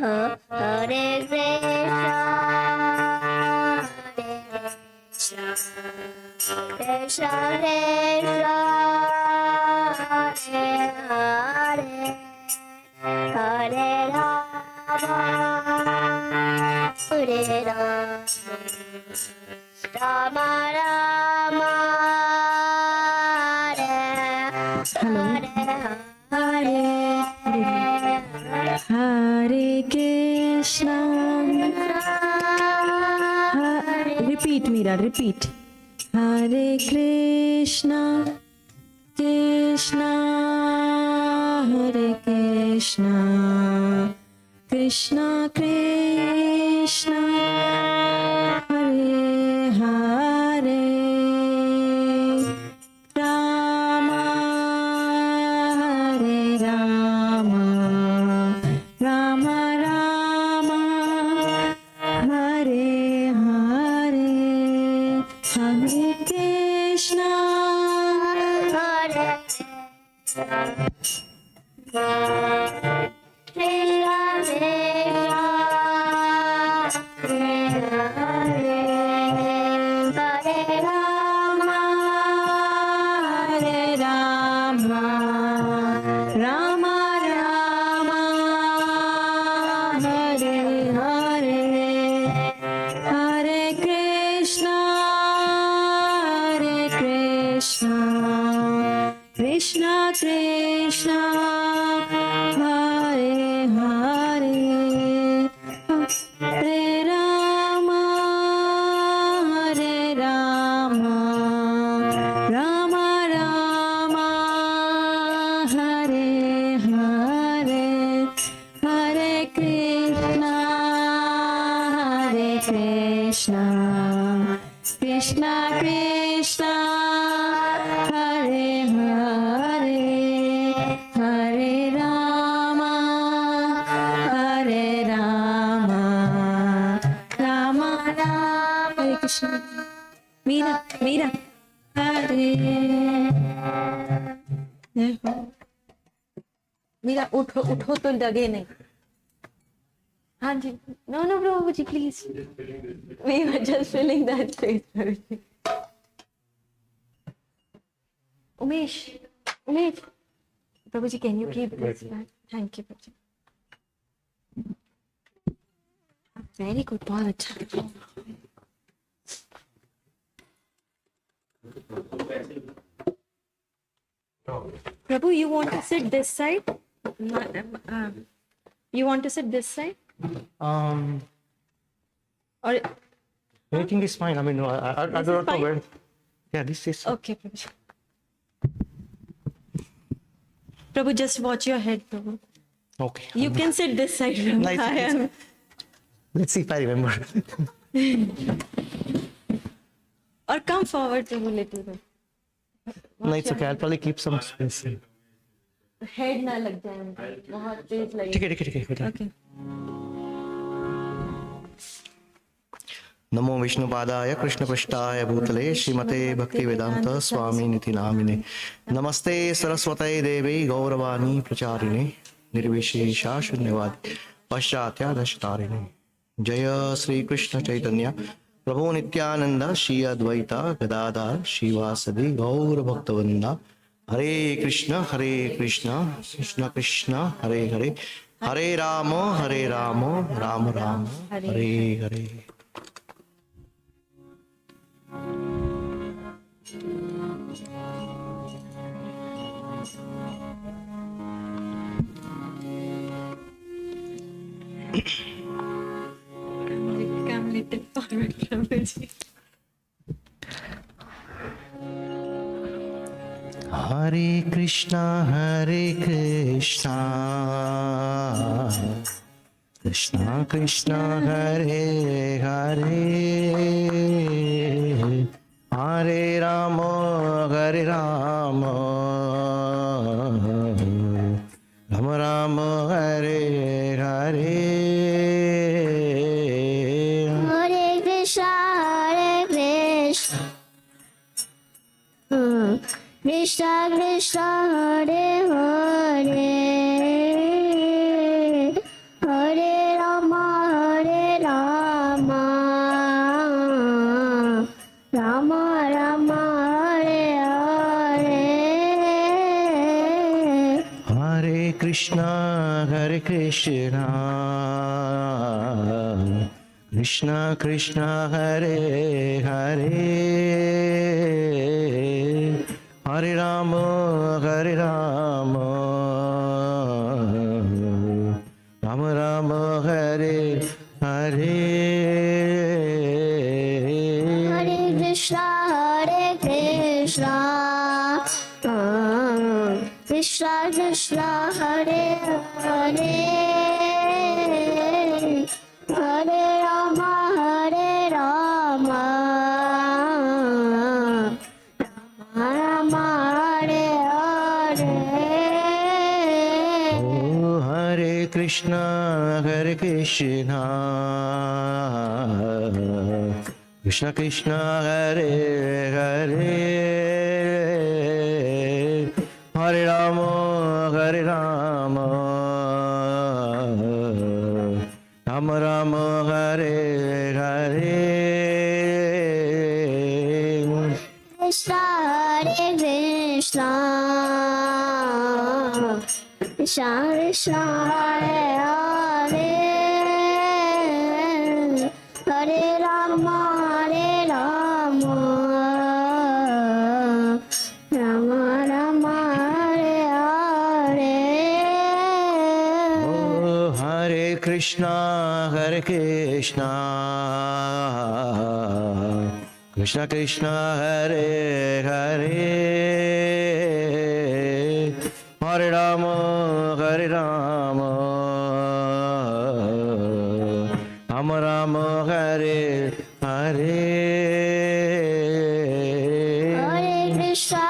Hare Krishna, Krishna Krishna, Hare Hare, Hare Rama, Hare Rama, Rama Rama, Hare Hare, Hare Krishna. Repeat, Meera, repeat. Hare Krishna, Krishna, Hare Krishna, Krishna Krishna, Hare Hare, Rama, Hare Rama, Rama Rama, Hare Hare, Hare Krishna, Hare Krishna Krishna, Hare Hare, Hare Rama, Hare Rama, Rama Rama, Hare Hare, Hare Krishna, Krishna Krishna, Hare Hare, Hare Rama, Rama Rama, Hare Hare, Hare Krishna, Krishna Krishna, Hare Hare, Hare Rama, Rama Rama, Hare Krishna. Meera, Hare. देखो मेरा उठो तो लगे नहीं. हाँ जी, no Prabhu ji, please. We were just filling that space. Umesh, Prabhu ji, can you keep this back? Thank you, Prabhu ji. Very good, बहुत अच्छा. Prabhu, you want to sit this side? You want to sit this side? Or Anything is fine. I mean, I This don't is know fine? where. Yeah, this is. okay, Prabhu. Prabhu, just watch your head, Prabhu. Okay. You can sit this side, Prabhu. Nice. I am. Let's see if I remember. Or come forward, Prabhu, little bit. No, it's okay. I'll probably keep some space. Head ना लग जाए मुझे, बहुत तेज लगे. ठीक है. Okay. नमो विष्णुपादाय कृष्णपृष्ठाय भूतले श्रीमते भक्तिवेदांत स्वामी निति नामिने नमस्ते सरस्वते देवी गौरवाणी प्रचारिणे निर्विशेषा शून्यवादी पश्चात्या दशतारिणे जय श्री कृष्ण चैतन्य प्रभु नित्यानंद श्री अद्वैता गदाधर श्रीवासदि गौर भक्तवृंदा हरे Krishna Krishna Krishna Hare Hare Hare Ram Ram Ram Hare Hare. Come little forward, Prabhu ji. Hare Krishna Krishna Krishna Hare Hare Hare Rama Rama Rama Hare Hare. Hare Krishna, Krishna Krishna, Hare Hare, Hare Krishna, Hare Krishna, Krishna Krishna, Hare Hare, Hare Rama, Hare Rama, Rama Rama, Hare Hare. Hare Krishna, Krishna Krishna, Hare Hare, Hare Rama, Rama Hare Hare. Oh, Hare Krishna, Hare Krishna, Krishna Krishna, Hare Hare, Hare Rama, Hare Rama, Rama Rama, Hare Hare. Krishna, Hare Krishna, Krishna Krishna, Hare Hare, Hare Rama, Rama Rama, Hare Hare. Oh, Hare Krishna, Hare Krishna, Krishna Krishna, Hare Hare, Hare Rama, Hare Rama, Rama Rama, Hare Hare. Hare Krishna,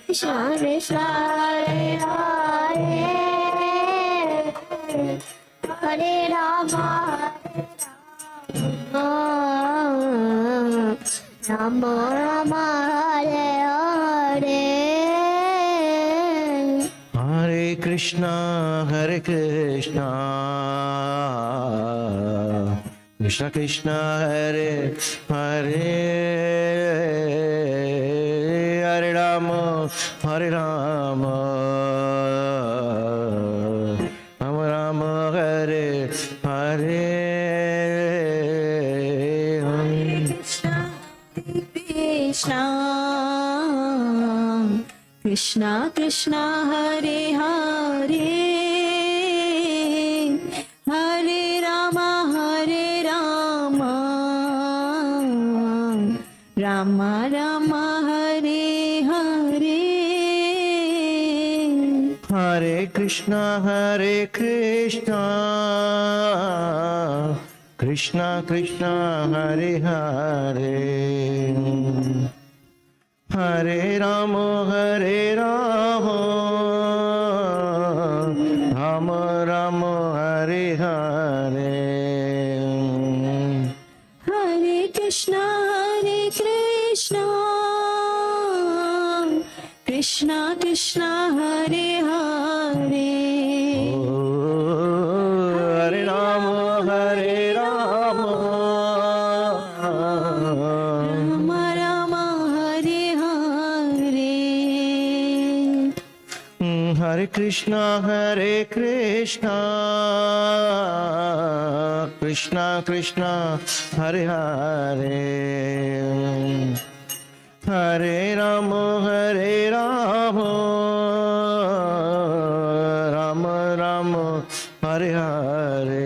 Krishna Krishna, Hare Hare, Hare Rama, Rama Rama, Hare Hare. Hare Krishna, Hare Krishna, Krishna Krishna, Hare Hare, Hare Rama, Hare Rama, Rama Rama, Hare Hare. Krishna Krishna Krishna, Hare Hare, Hare Rama, Rama Rama, Hare Hare. Hare Krishna, Hare Krishna, Krishna Krishna, Hare Hare, Hare Rama, Rama Rama, Hare Hare. Hare Krishna, Krishna Krishna, Hare Hare, Hare Rama, Rama Rama, Hare Hare. Hare Krishna, Krishna Krishna, Hare Hare, Hare Rama, Rama Rama, Hare Hare.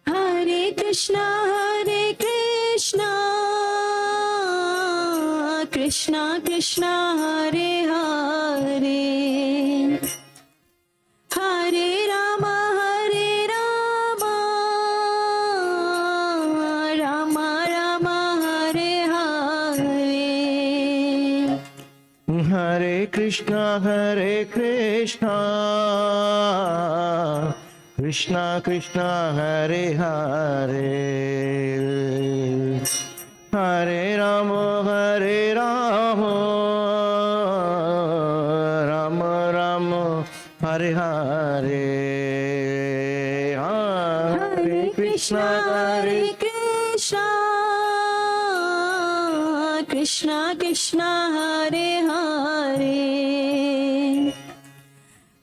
Hare Krishna, Krishna Krishna, Hare Hare, Hare Rama, Rama Rama, Hare Hare. Hare Krishna, Krishna Krishna, Hare Hare, Hare Rama, Rama Rama, Hare Hare. Hare Krishna, Krishna Krishna Hare Hare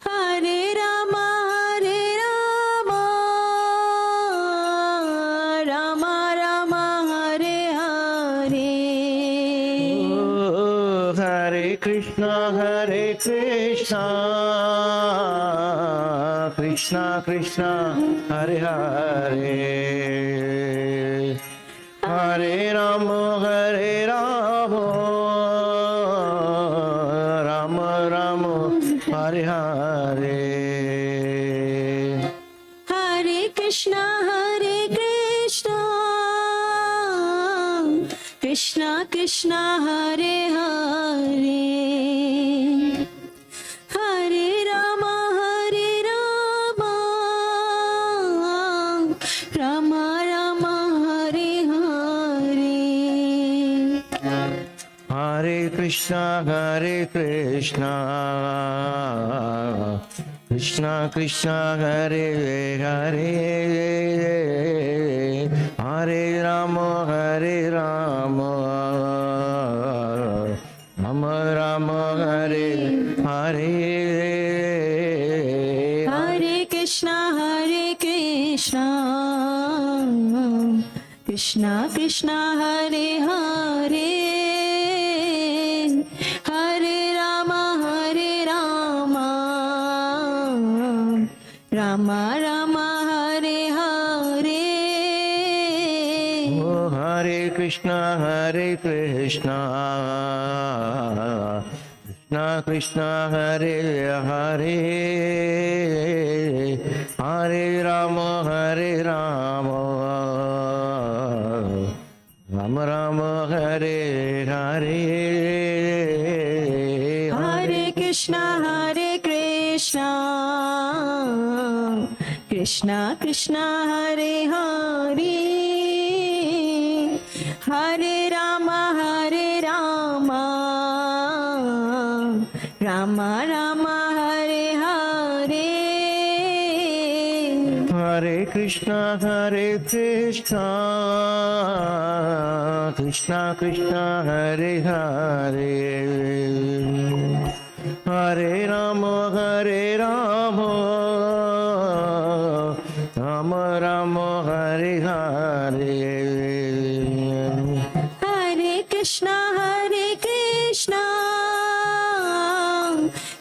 Hare Rama Hare Rama Rama Rama Hare Hare Oh, Hare Krishna Krishna Krishna Hare Hare Hare Rama Rama Rama Hare Hare Hare Krishna Krishna Krishna Hare Hare Hare Rama Rama Rama Hare Hare Hare Krishna Krishna Krishna Hare Hare Hare Rama Rama Rama Hare Hare Hare Krishna Krishna Krishna Hare Hare Hare Rama Rama Rama Hare Hare Oh, Hare Krishna Krishna Krishna Hare Hare Hare Rama Rama Rama Hare Hare Hare Krishna Krishna Krishna Hare Hare Hare Rama Rama Rama Hare Hare Hare Krishna Krishna Krishna Hare Hare Hare Rama Rama Rama Hare Hare Hare Krishna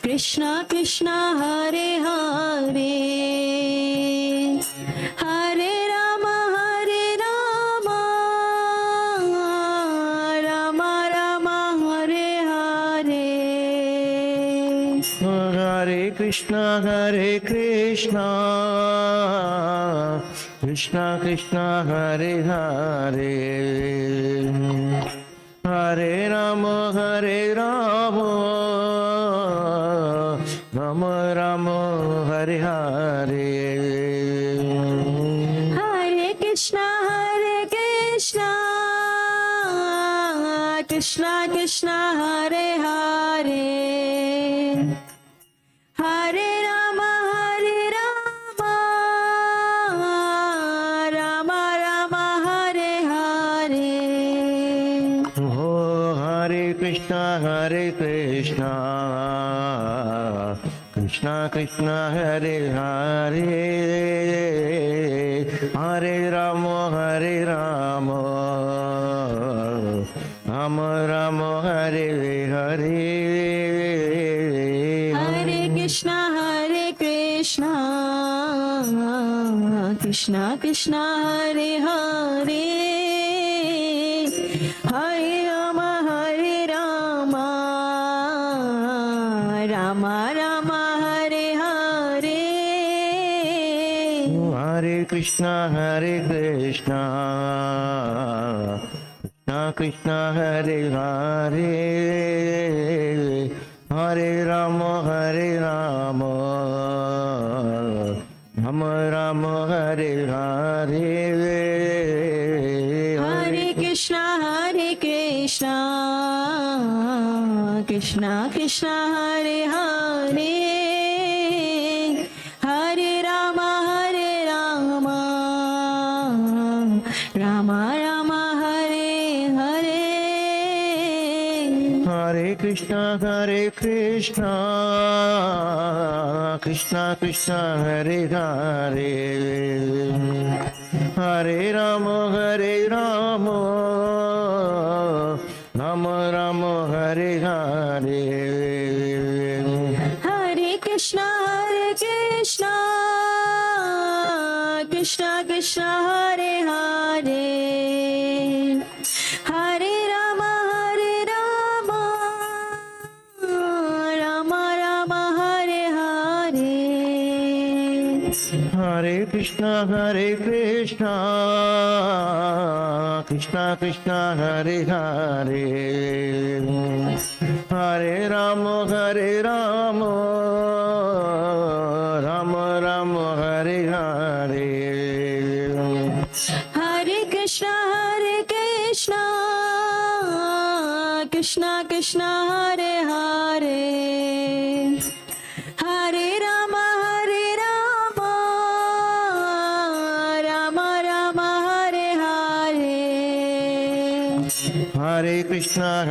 Krishna Krishna Hare Hare Hare Rama Rama Rama Hare Hare Hare Krishna Krishna Krishna Hare Hare Hare Rama Rama Rama Hare Hare Hare Krishna Krishna Krishna Hare Hare Hare Rama Rama Rama Hare Hare Oh, Hare Krishna Krishna Krishna Hare Hare Hare Rama Rama Rama Hare Hare Hare Krishna Krishna Krishna Hare Hare Hare Rama Rama Rama Hare Hare Hare Krishna Krishna Krishna Hare Hare Hare Rama Rama Rama Hare Hare Hare Krishna Krishna Krishna Hare Hare Hare Rama Rama Rama Hare Hare Hare Krishna, Krishna Krishna Hare Hare, Hare Rama Hare Rama, Rama Rama Hare Hare. Hare Krishna, Krishna Krishna Hare Hare, Hare Rama, Rama Rama Hare Hare. Hare Krishna, Krishna Krishna Hare Hare, Hare Rama, Rama Rama Hare Hare. Hare Krishna,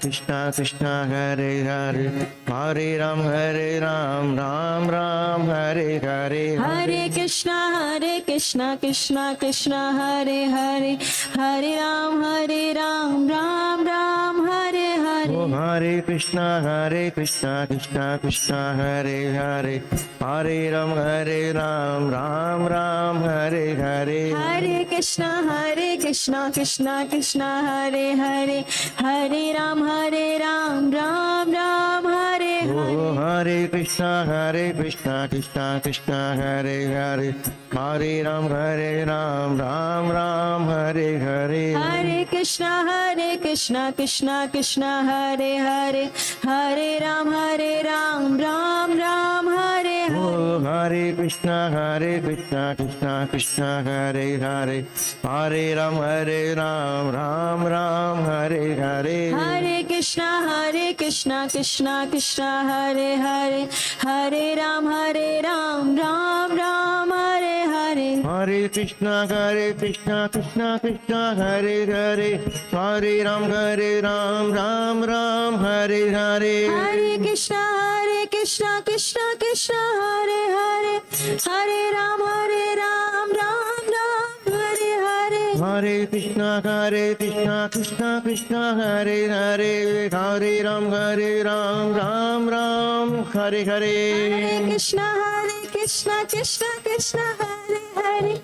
Krishna Krishna Hare Hare, Hare Rama, Rama Rama Hare Hare. Hare Krishna, Krishna Krishna Hare Hare, Hare Ram, Ram Ram Hare Hare. Hare Krishna, Krishna Krishna Hare Hare, Hare Ram, Ram Ram Hare Hare. Oh, Hare Krishna, Krishna Krishna Hare Hare, Hare Ram, Ram Ram Hare Hare. Hare Krishna, Krishna Krishna Hare Hare, Hare Ram, Ram Ram Hare Hare. Oh, Hare Krishna, Krishna Krishna Hare Hare, Hare Ram, Ram Ram Hare Hare. Hare Krishna, Krishna Krishna Hare Hare, Hare Ram, Ram Ram Hare Hare. Oh, Hare Krishna, Krishna Hare Hare, Hare Ram, Ram Ram Hare Hare. Hare Krishna, Krishna Hare Hare, Hare Ram, Ram Ram Hare Hare. Hare Krishna, Krishna Hare Hare, Hare Ram, Ram Ram Hare Hare. Hare Krishna, Krishna Hare Hare, Hare Ram, Ram Ram Hare Hare. Hare Krishna, Krishna Hare Hare, Hare Ram, Ram Ram Hare Hare. Hare Krishna, Krishna Hare Hare, Hare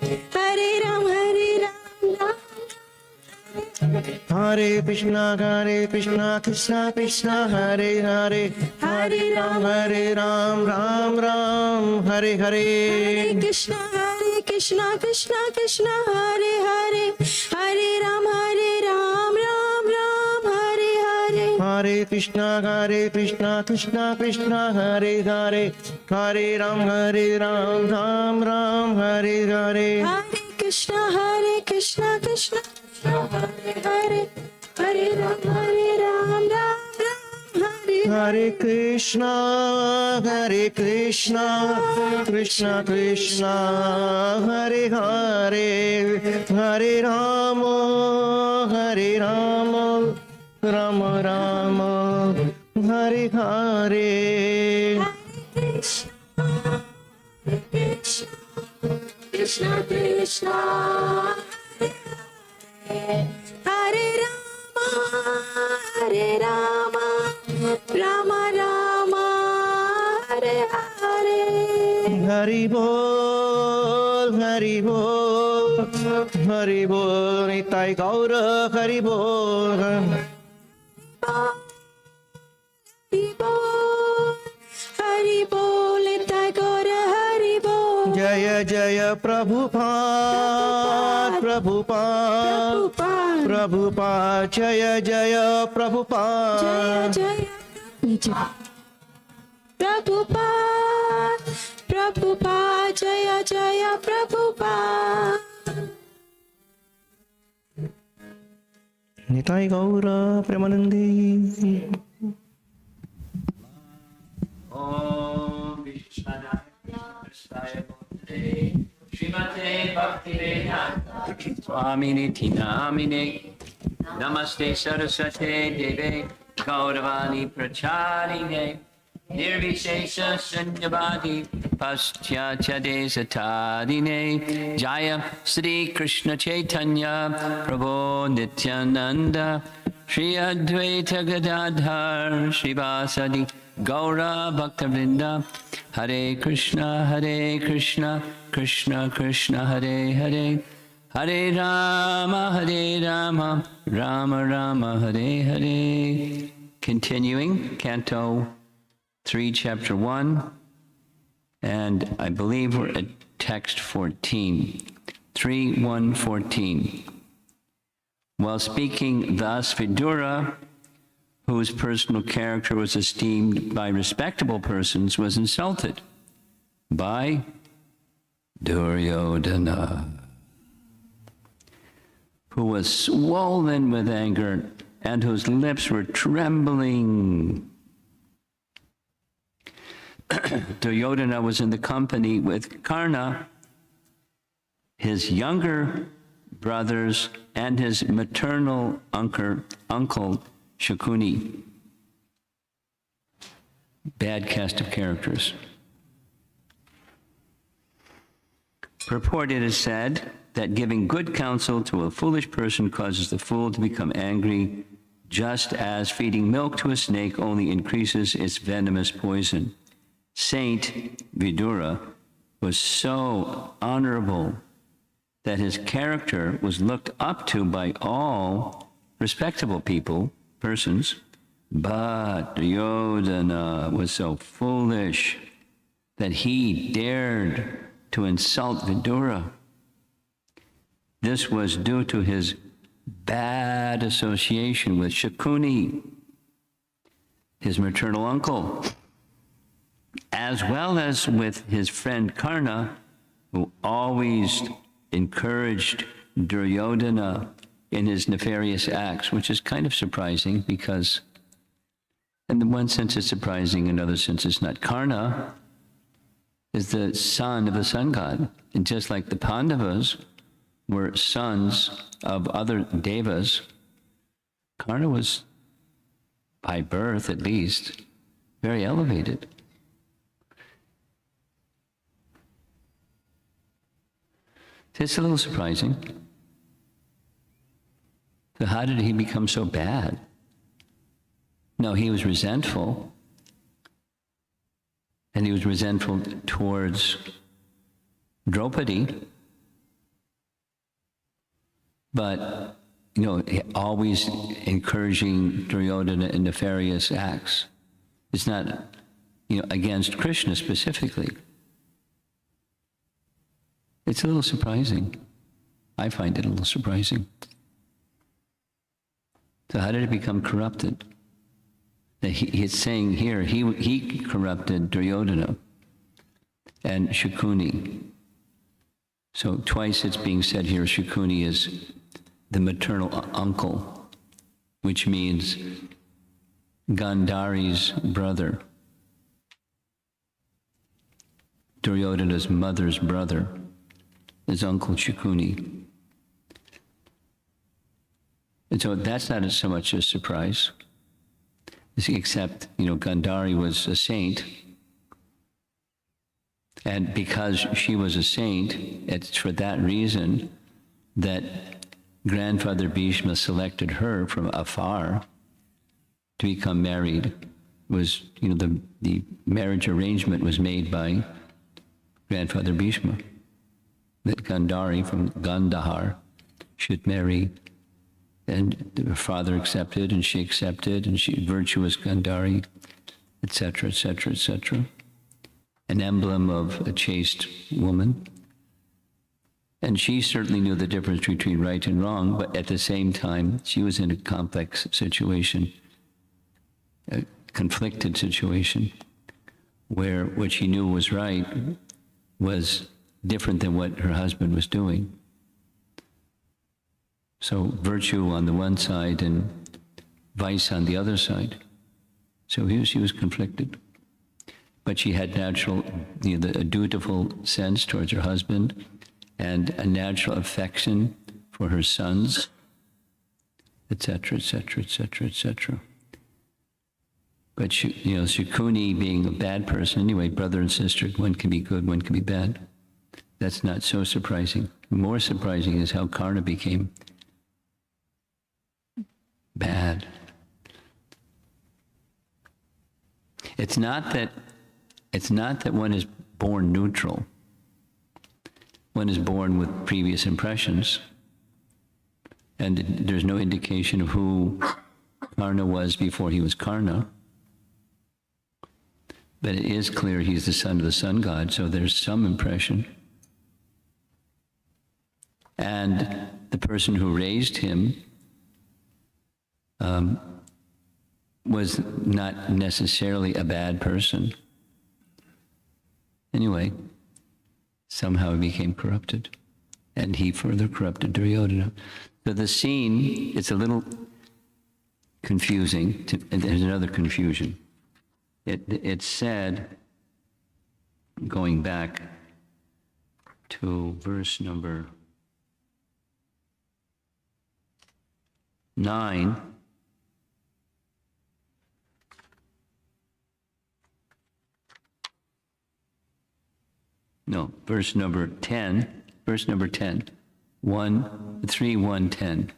Ram, Ram. Hare Krishna, Krishna Hare Hare, Hare Ram, Ram Ram Hare Hare. Hare Krishna, Krishna Hare Hare, Hare Ram, Ram Ram Hare Hare. Hare Krishna, Krishna Hare Hare, Hare Ram, Ram Ram Hare Hare. Hare Krishna, Krishna Hare Hare, Hare Ram, Ram Hare. Hare Krishna, Krishna Krishna Hare Hare, Hare Rama, Rama Rama Hare Hare. Krishna Krishna Hare Rama, Rama Rama Hare Hare. Hari Bol, Hari Bol, Hari Bol, Nitai Gaura, Hari Bol. Hari Bol, Tagore Hari Bol. Jaya Jaya Prabhupada, Prabhupada, Jaya Jaya Prabhupada. Jaya Prabhupada, Jaya Prabhupada. Nitai Gaura Premanandi. Om Vishnaya Bhakti Srimate Bhakti Vedanta Swamini Tinamine Namaste Saraswate Deve Gauravani Pracharine Nirvishesha Sanyavadi Paschatya Desatadine Jaya Sri Krishna Chaitanya Prabhu Nityananda Shri Advaita Gadadhar Srivasadi Gaura Bhaktavrinda Hare Krishna Krishna Krishna Hare Hare Hare Rama Rama Rama Hare Hare. Continuing, Canto 3, Chapter 1, and I believe we're at text 14, 3:1:14. While speaking thus, Vidura, whose personal character was esteemed by respectable persons, was insulted by Duryodhana, who was swollen with anger and whose lips were trembling. Duryodhana was in the company with Karna, his younger brothers, and his maternal uncle Shakuni. Bad cast of characters. Purported is said that giving good counsel to a foolish person causes the fool to become angry, just as feeding milk to a snake only increases its venomous poison. Saint Vidura was so honorable that his character was looked up to by all respectable persons, but Duryodhana was so foolish that he dared to insult Vidura. This was due to his bad association with Shakuni, his maternal uncle, as well as with his friend Karna, who always encouraged Duryodhana in his nefarious acts, which is kind of surprising because in one sense it's surprising, in another sense it's not. Karna is the son of a sun god, and just like the Pandavas were sons of other devas, Karna was, by birth at least, very elevated. It's a little surprising. So how did he become so bad? No, he was resentful. And he was resentful towards Draupadi. But, always encouraging Duryodhana in nefarious acts. It's not, against Krishna specifically. It's a little surprising. I find it a little surprising. So how did it become corrupted? He's saying here, he corrupted Duryodhana and Shakuni. So twice it's being said here, Shakuni is the maternal uncle, which means Gandhari's brother, Duryodhana's mother's brother, his uncle Shakuni. And so that's not so much a surprise, except, Gandhari was a saint. And because she was a saint, it's for that reason that grandfather Bhishma selected her from afar to become married. It was, the marriage arrangement was made by grandfather Bhishma, that Gandhari from Gandhar should marry. And her father accepted, and she accepted, and she, virtuous Gandhari, etc., etc., etc. An emblem of a chaste woman. And she certainly knew the difference between right and wrong, but at the same time, she was in a complex situation, a conflicted situation, where what she knew was right was different than what her husband was doing. So virtue on the one side and vice on the other side. So here she was conflicted. But she had natural, a dutiful sense towards her husband and a natural affection for her sons, etc., etc., etc., etc. But, Shukuni being a bad person, anyway, brother and sister, one can be good, one can be bad. That's not so surprising. More surprising is how Karna became bad. It's not that one is born neutral. One is born with previous impressions, and there's no indication of who Karna was before he was Karna. But it is clear he's the son of the sun god, so there's some impression. And the person who raised him was not necessarily a bad person. Anyway, somehow he became corrupted, and he further corrupted Duryodhana. So the scene, it's a little confusing, and there's another confusion. It said, going back to verse number 9, no, verse number 10, 3:110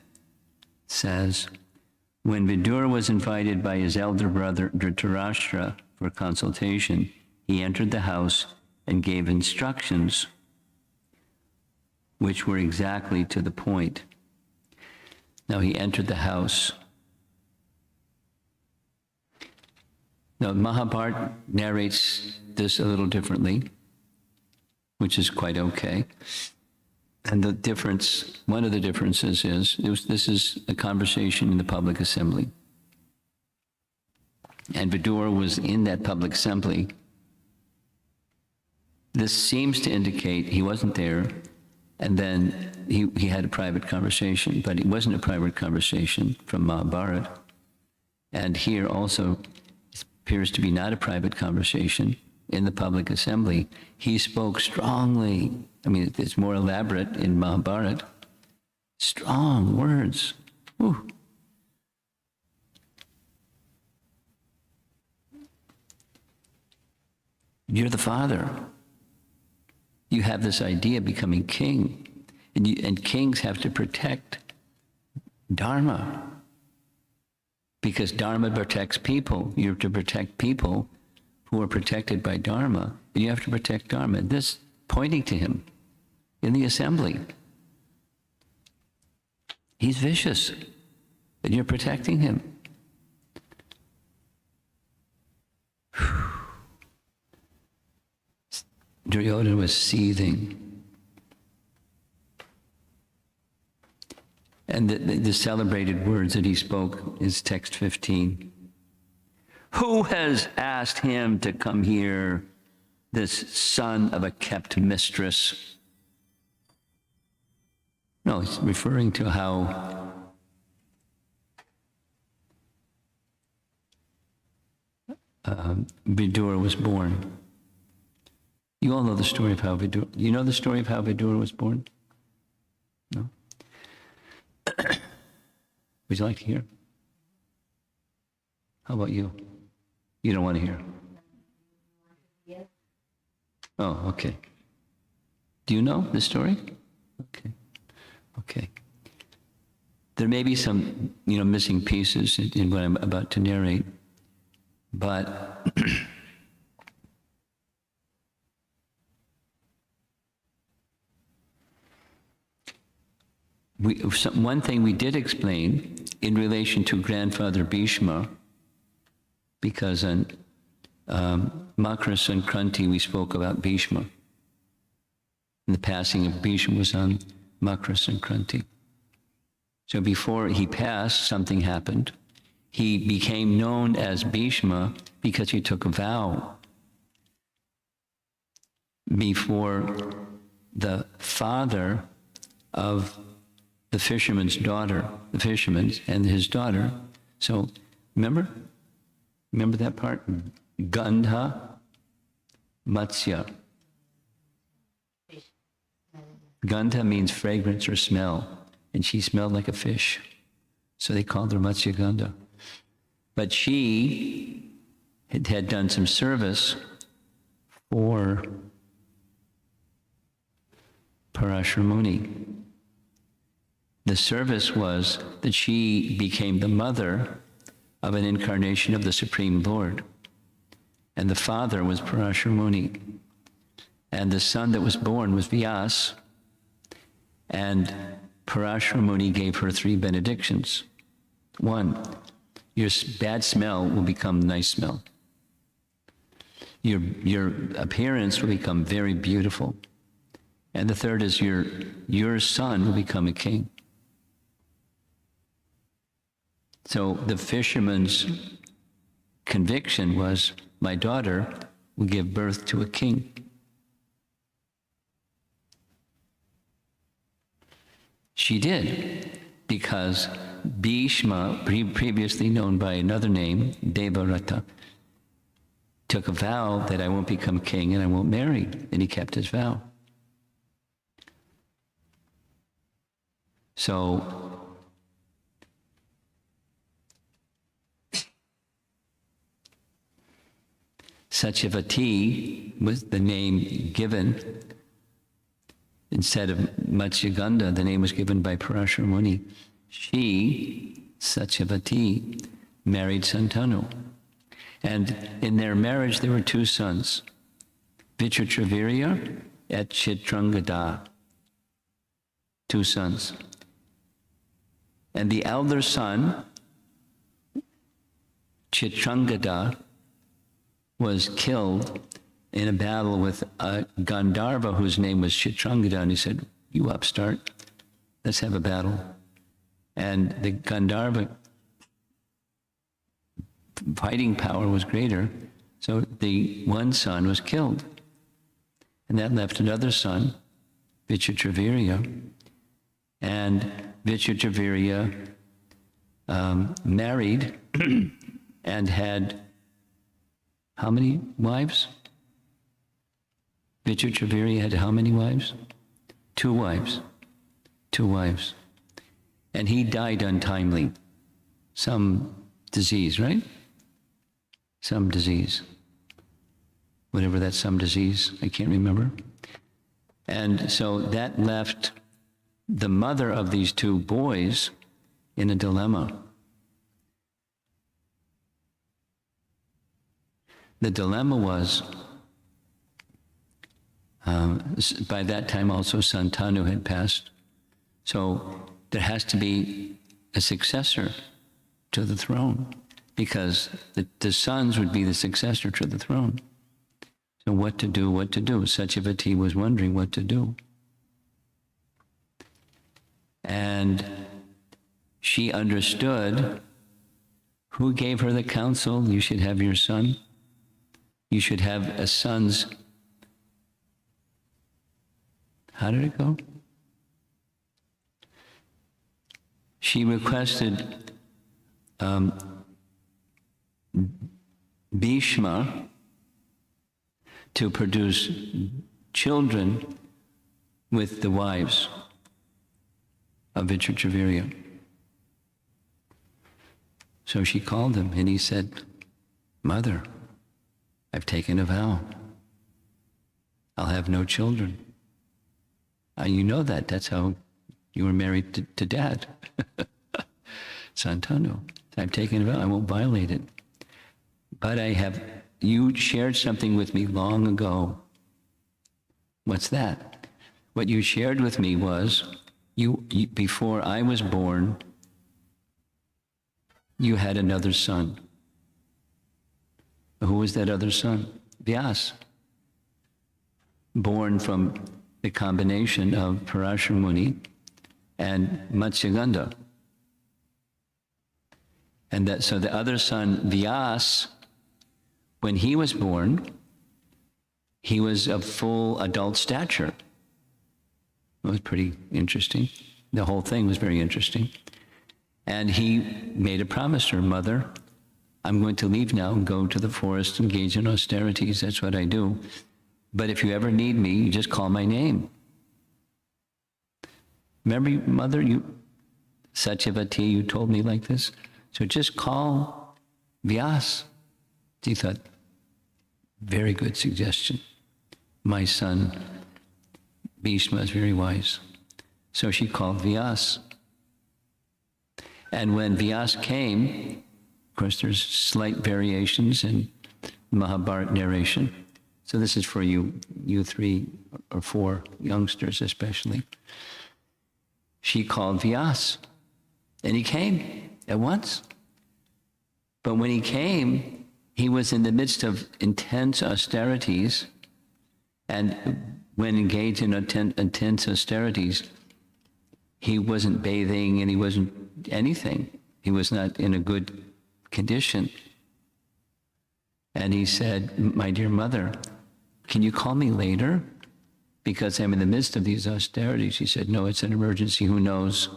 says, when Vidura was invited by his elder brother Dhritarashtra for consultation, he entered the house and gave instructions which were exactly to the point. Now he entered the house. Now Mahabharata narrates this a little differently, which is quite okay. And the difference, one of the differences is, this is a conversation in the public assembly. And Vidura was in that public assembly. This seems to indicate he wasn't there, and then he had a private conversation, but it wasn't a private conversation from Mahabharata. And here also appears to be not a private conversation in the public assembly. He spoke strongly. I mean, it's more elaborate in Mahabharata. Strong words. Whew. You're the father. You have this idea of becoming king. And kings have to protect Dharma. Because Dharma protects people. You have to protect people who are protected by Dharma. And you have to protect Dharma. This pointing to him in the assembly. He's vicious, and you're protecting him. Duryodhana was seething. And the celebrated words that he spoke is text 15. Who has asked him to come here, this son of a kept mistress? No, he's referring to how Vidura was born. You all know the story of how Vidura, you know the story of how Vidura was born? No? Would you like to hear? How about you? You don't want to hear? Yes. Oh, okay. Do you know the story? Okay. Okay. There may be some, missing pieces in what I'm about to narrate, but one thing we did explain in relation to grandfather Bhishma, because on Makara Sankranti we spoke about Bhishma. And the passing of Bhishma was on Makara Sankranti. So before he passed, something happened. He became known as Bhishma because he took a vow before the father of the fisherman's daughter, the fisherman and his daughter. So remember that part? Gandha Matsya. Gandha means fragrance or smell, and she smelled like a fish. So they called her Matsya Gandha. But she had done some service for Parashara Muni. The service was that she became the mother of an incarnation of the Supreme Lord. And the father was Parashara Muni. And the son that was born was Vyas. And Parashara Muni gave her 3 benedictions. 1, your bad smell will become nice smell. Your appearance will become very beautiful. And the 3rd is your son will become a king. So the fisherman's conviction was, my daughter will give birth to a king. She did, because Bhishma, previously known by another name, Devarata, took a vow that I won't become king and I won't marry, and he kept his vow. So Satyavati was the name given. Instead of Matsyagandha, the name was given by Parashara Muni. She, Satyavati, married Santanu. And in their marriage, there were 2 sons, Vichitravirya and Chitrangada. 2 sons. And the elder son, Chitrangada, was killed in a battle with a Gandharva whose name was Chitrangada, and he said, you upstart, let's have a battle. And the Gandharva fighting power was greater, so the one son was killed. And that left another son, Vichitravirya, and Vichitravirya married and had how many wives? Vichitravirya had how many wives? 2 wives. 2 wives. And he died untimely. Some disease, right? Some disease. Whatever that some disease, I can't remember. And so that left the mother of these 2 boys in a dilemma. The dilemma was, by that time also Santanu had passed, so there has to be a successor to the throne, because the sons would be the successor to the throne. So what to do, what to do? Satyavati was wondering what to do. And she understood who gave her the counsel, you should have your son. You should have a son's, how did it go? She requested Bhishma to produce children with the wives of Vichitravirya. So she called him and he said, Mother, I've taken a vow. I'll have no children. You know that. That's how you were married to Dad. Santanu. I've taken a vow. I won't violate it. But you shared something with me long ago. What's that? What you shared with me was, you before I was born, you had another son. Who was that other son? Vyas. Born from the combination of Parashara Muni and Matsyagandha. And so the other son, Vyas, when he was born, he was of full adult stature. It was pretty interesting. The whole thing was very interesting. And he made a promise to her, Mother, I'm going to leave now and go to the forest, engage in austerities. That's what I do. But if you ever need me, you just call my name. Remember, Mother, Satyavati, you told me like this? So just call Vyas. He thought, Very good suggestion. My son, Bhishma, is very wise. So she called Vyas. And when Vyas came, of course, there's slight variations in Mahabharata narration. So this is for you 3 or 4 youngsters especially. She called Vyas, and he came at once. But when he came, he was in the midst of intense austerities, and when engaged in intense austerities, he wasn't bathing and he wasn't anything. He was not in a good condition. And he said, my dear mother, can you call me later? Because I'm in the midst of these austerities. She said, no, it's an emergency. Who knows?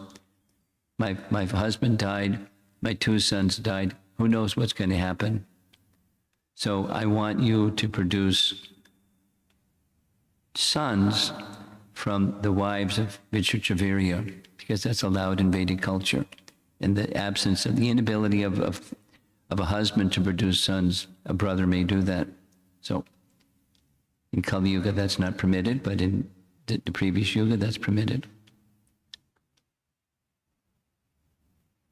My husband died. My 2 sons died. Who knows what's going to happen? So I want you to produce sons from the wives of Vichurchavirya, because that's allowed in Vedic culture. In the absence of the inability of a husband to produce sons, a brother may do that. So in Kali Yuga, that's not permitted, but in the previous Yuga, that's permitted.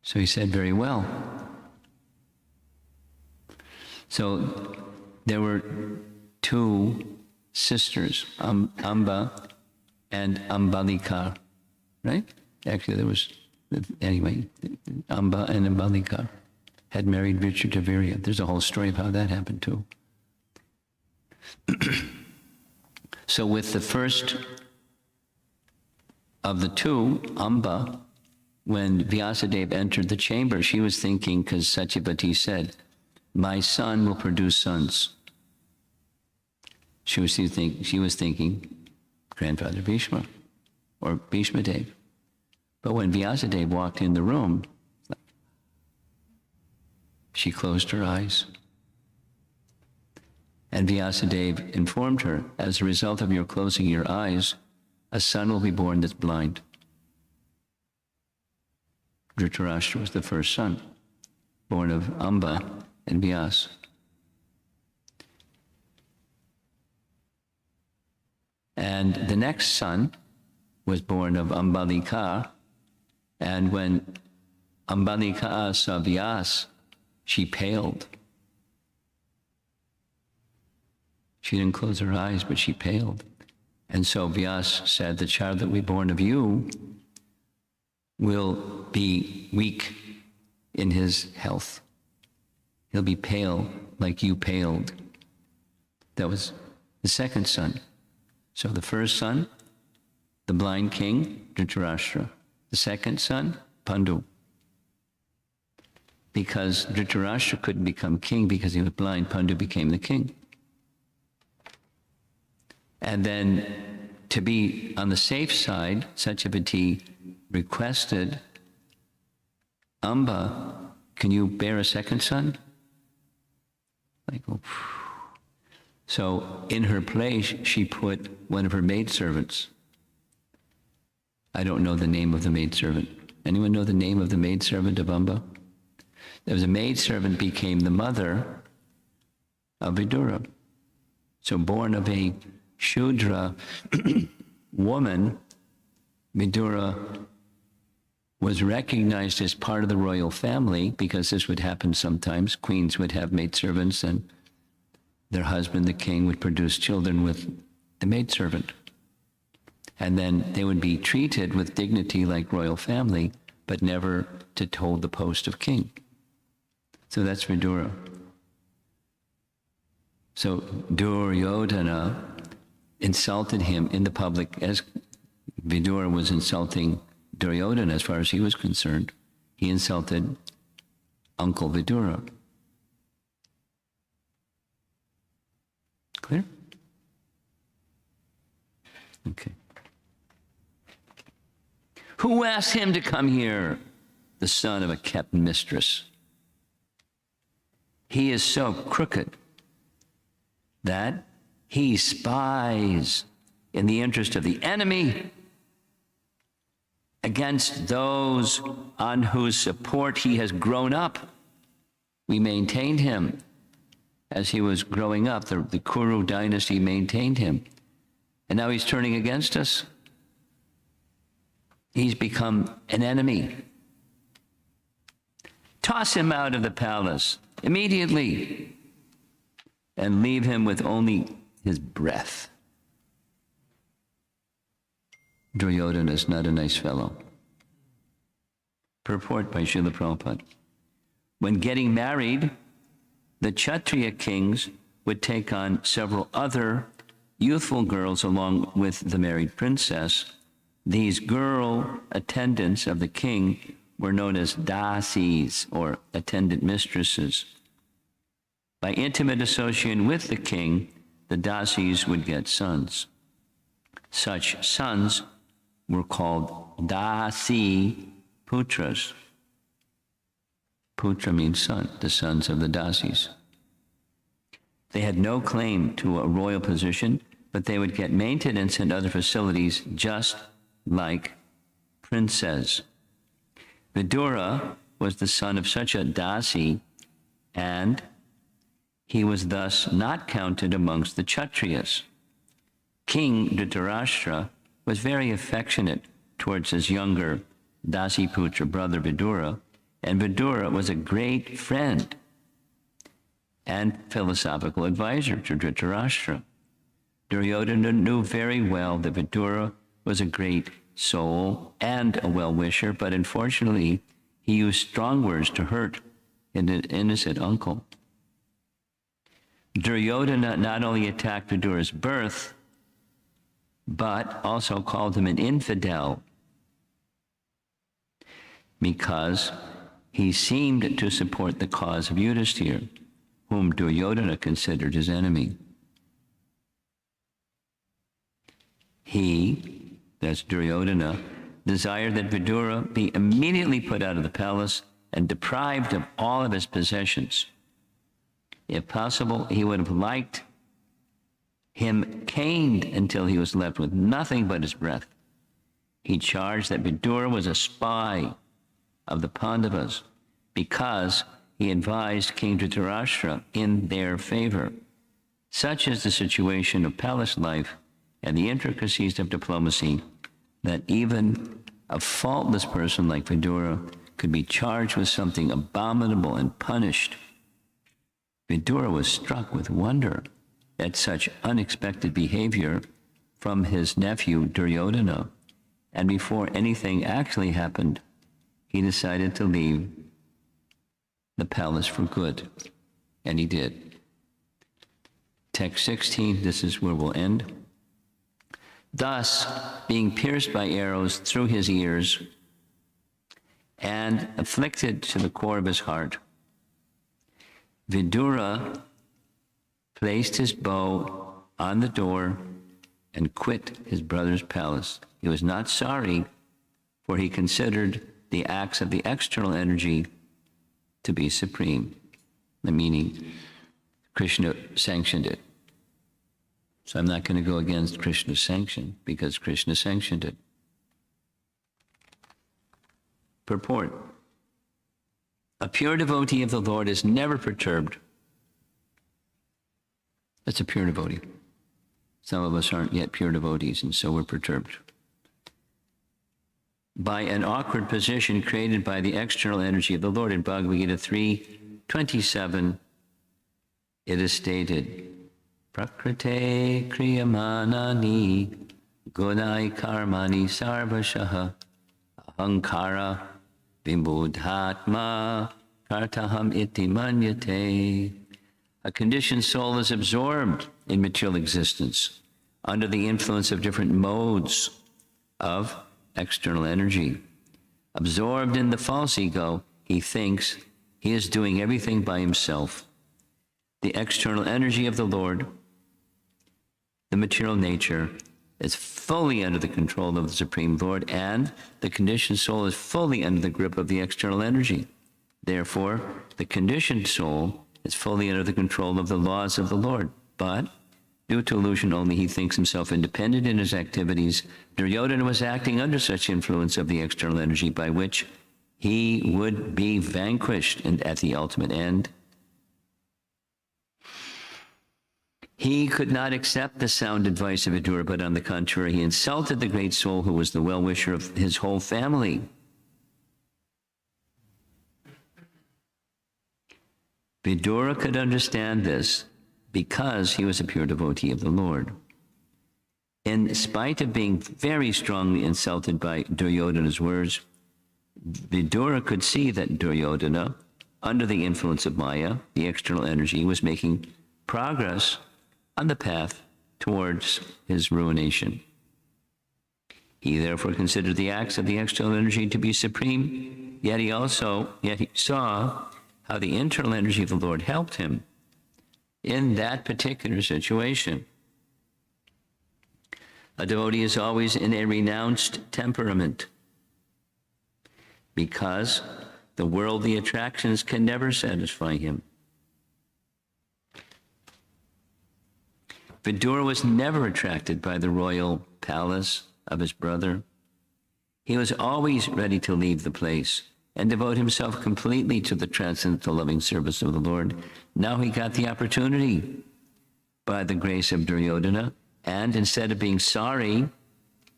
So he said, very well. So there were 2 sisters, Amba and Ambalika, right? Actually, there was, anyway, Amba and Ambalika had married Vichurchavirya. There's a whole story of how that happened too. So with the first of the 2, Amba, when Vyasadeva entered the chamber, she was thinking, because Satyavati said, my son will produce sons. She was thinking grandfather Bhishma or Bhishma Dev. But when Vyasadeva walked in the room, she closed her eyes. And Vyasadeva informed her, as a result of your closing your eyes, a son will be born that's blind. Dhritarashtra was the first son, born of Amba and Vyas. And the next son was born of Ambalika, and when Ambalika saw Vyas, she paled. She didn't close her eyes, but she paled. And so Vyas said, the child that we born of you will be weak in his health. He'll be pale like you paled. That was the second son. So the first son, the blind king, Dhritarashtra. The second son, Pandu. Because Dhritarashtra couldn't become king because he was blind, Pandu became the king. And then, to be on the safe side, Satyavati requested, Amba, can you bear a second son? Like, oh. So in her place, she put one of her maidservants. I don't know the name of the maidservant. Anyone know the name of the maidservant of Amba? There was a maidservant became the mother of Vidura. So born of a Shudra woman, Vidura was recognized as part of the royal family, because this would happen sometimes. Queens would have maidservants, and their husband, the king, would produce children with the maidservant. And then they would be treated with dignity like royal family, but never to hold the post of king. So that's Vidura. So Duryodhana insulted him in the public, as Vidura was insulting Duryodhana as far as he was concerned. He insulted Uncle Vidura. Clear? Okay. Who asked him to come here? The son of a kept mistress. He is so crooked that he spies in the interest of the enemy against those on whose support he has grown up. We maintained him. as he was growing up. The Kuru dynasty maintained him. And now he's turning against us. He's become an enemy. Toss him out of the palace immediately and leave him with only his breath. Duryodhana is not a nice fellow. Purport by Srila Prabhupada. When getting married, the Kshatriya kings would take on several other youthful girls along with the married princess. These girl attendants of the king were known as dasis, or attendant mistresses. By intimate association with the king, the dasis would get sons. Such sons were called dasi putras. Putra means son, the sons of the dasis. They had no claim to a royal position, but they would get maintenance and other facilities just like princes. Vidura was the son of such a dasi, and he was thus not counted amongst the Kshatriyas. King Dhritarashtra was very affectionate towards his younger Dasiputra brother Vidura, and Vidura was a great friend and philosophical advisor to Dhritarashtra. Duryodhana knew very well that Vidura was a great soul and a well-wisher, but unfortunately, he used strong words to hurt an innocent uncle. Duryodhana not only attacked Vidura's birth, but also called him an infidel because he seemed to support the cause of Yudhisthira, whom Duryodhana considered his enemy. He, that's Duryodhana, desired that Vidura be immediately put out of the palace and deprived of all of his possessions. If possible, he would have liked him caned until he was left with nothing but his breath. He charged that Vidura was a spy of the Pandavas because he advised King Dhritarashtra in their favor. Such is the situation of palace life and the intricacies of diplomacy that even a faultless person like Vidura could be charged with something abominable and punished. Vidura was struck with wonder at such unexpected behavior from his nephew Duryodhana, and before anything actually happened, he decided to leave the palace for good, and he did. Text 16, this is where we'll end. Thus, being pierced by arrows through his ears and afflicted to the core of his heart, Vidura placed his bow on the door and quit his brother's palace. He was not sorry, for he considered the acts of the external energy to be supreme, meaning Krishna sanctioned it. So I'm not going to go against Krishna's sanction because Krishna sanctioned it. Purport. A pure devotee of the Lord is never perturbed. That's a pure devotee. Some of us aren't yet pure devotees, and so we're perturbed by an awkward position created by the external energy of the Lord. In Bhagavad Gita 3:27, it is stated, Prakrite kriyamanani gunai karmani sarvashaha ahankara vimbudhatma kartaham iti manyate. A conditioned soul is absorbed in material existence under the influence of different modes of external energy. Absorbed in the false ego, he thinks he is doing everything by himself. The external energy of the Lord, the material nature, is fully under the control of the Supreme Lord, and the conditioned soul is fully under the grip of the external energy. Therefore, the conditioned soul is fully under the control of the laws of the Lord. But due to illusion only, he thinks himself independent in his activities. Duryodhana was acting under such influence of the external energy by which he would be vanquished and at the ultimate end. He could not accept the sound advice of Vidura, but on the contrary, he insulted the great soul who was the well-wisher of his whole family. Vidura could understand this because he was a pure devotee of the Lord. In spite of being very strongly insulted by Duryodhana's words, Vidura could see that Duryodhana, under the influence of Maya, the external energy, was making progress on the path towards his ruination. He therefore considered the acts of the external energy to be supreme, yet he saw how the internal energy of the Lord helped him in that particular situation. A devotee is always in a renounced temperament because the worldly attractions can never satisfy him. Vidura was never attracted by the royal palace of his brother. He was always ready to leave the place and devote himself completely to the transcendental loving service of the Lord. Now he got the opportunity by the grace of Duryodhana, and instead of being sorry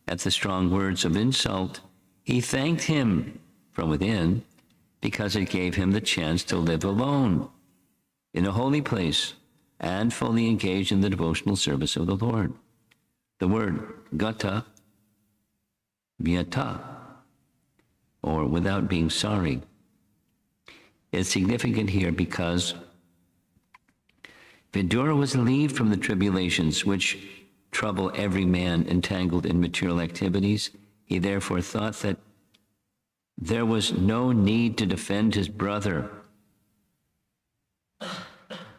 at the strong words of insult, he thanked him from within because it gave him the chance to live alone in a holy place and fully engaged in the devotional service of the Lord. The word gata, vyata, or without being sorry, is significant here because Vidura was relieved from the tribulations which trouble every man entangled in material activities. He therefore thought that there was no need to defend his brother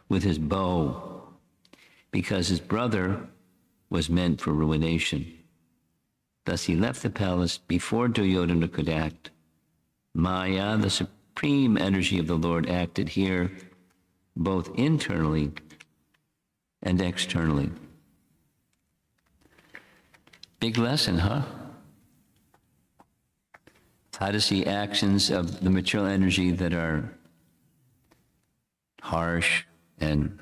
with his bow, because his brother was meant for ruination. Thus he left the palace before Duryodhana could act. Maya, the supreme energy of the Lord, acted here both internally and externally. Big lesson, huh? How to see actions of the material energy that are harsh and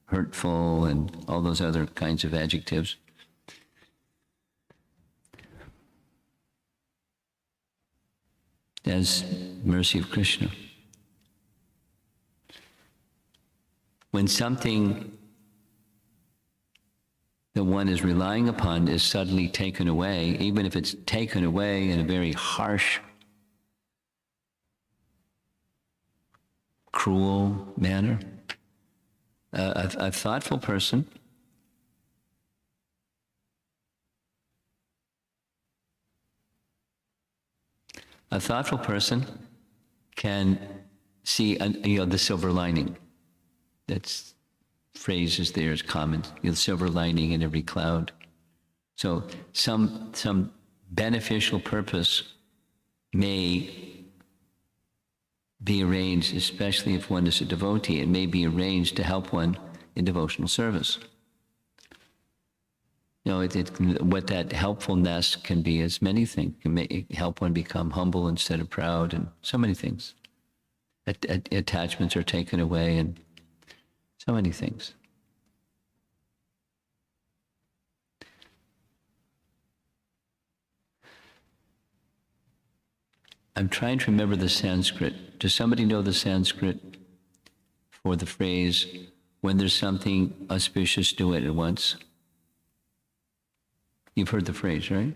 hurtful and all those other kinds of adjectives. As mercy of Krishna. When something that one is relying upon is suddenly taken away, even if it's taken away in a very harsh, cruel manner, a thoughtful person can see the silver lining. That's phrase is there is common. The silver lining in every cloud. So some beneficial purpose may be arranged, especially if one is a devotee. It may be arranged to help one in devotional service. What that helpfulness can be is many things. It can help one become humble instead of proud, and so many things. Attachments are taken away, and so many things. I'm trying to remember the Sanskrit. Does somebody know the Sanskrit for the phrase, when there's something auspicious, do it at once? You've heard the phrase, right?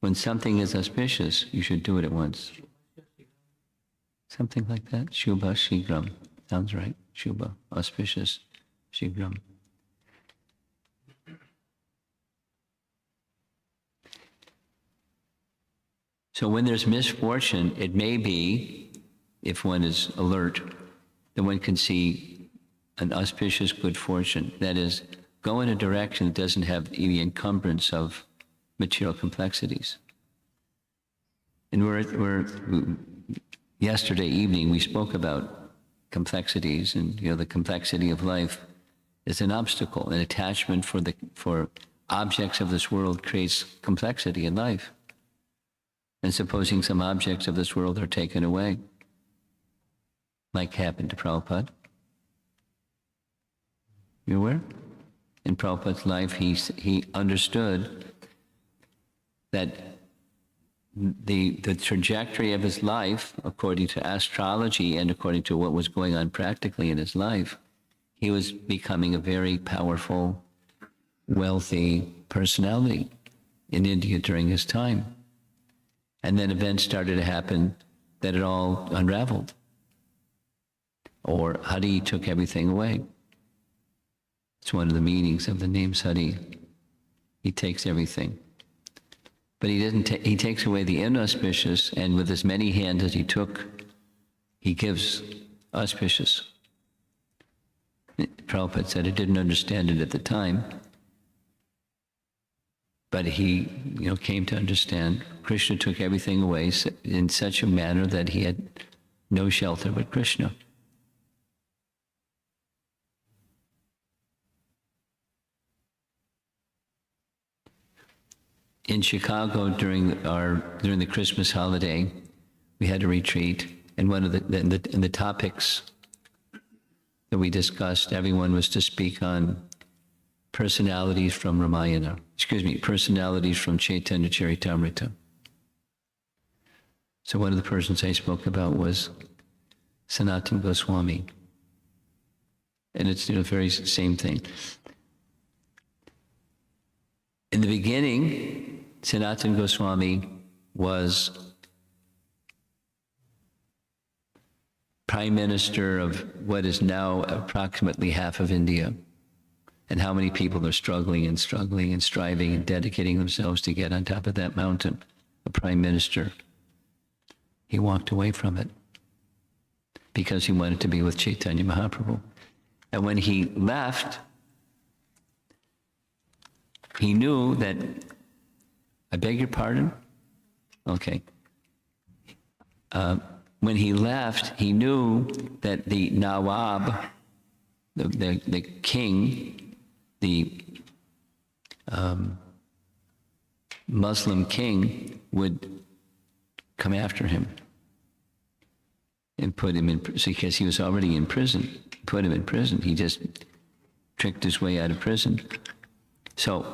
When something is auspicious, you should do it at once. Something like that. Shubha Shigram. Sounds right. Shubha, auspicious, Shigram. So when there's misfortune, it may be, if one is alert, that one can see an auspicious good fortune. That is, go in a direction that doesn't have the encumbrance of material complexities. And yesterday evening we spoke about complexities, and the complexity of life is an obstacle. An attachment for objects of this world creates complexity in life. And supposing some objects of this world are taken away, like happened to Prabhupada, You aware? In Prabhupada's life, he understood that the trajectory of his life, according to astrology and according to what was going on practically in his life, he was becoming a very powerful, wealthy personality in India during his time. And then events started to happen that it all unraveled. Or Hari took everything away. It's one of the meanings of the name Hari. He takes everything. But he doesn't. He takes away the inauspicious, and with as many hands as he took, he gives auspicious. Prabhupada said he didn't understand it at the time, but he, came to understand. Krishna took everything away in such a manner that he had no shelter but Krishna. In Chicago during the Christmas holiday, we had a retreat, and one of the topics that we discussed, everyone was to speak on personalities from personalities from Chaitanya Charitamrita. So one of the persons I spoke about was Sanatana Goswami, and it's the very same thing. In the beginning, Sanatana Goswami was Prime Minister of what is now approximately half of India. And how many people are struggling and striving and dedicating themselves to get on top of that mountain, a Prime Minister. He walked away from it because he wanted to be with Chaitanya Mahaprabhu. And when he left, he knew that, I beg your pardon? Okay. When he left, he knew that the Nawab, the king, the Muslim king, would come after him and put him in prison, because he was already in prison. Put him in prison. He just tricked his way out of prison. So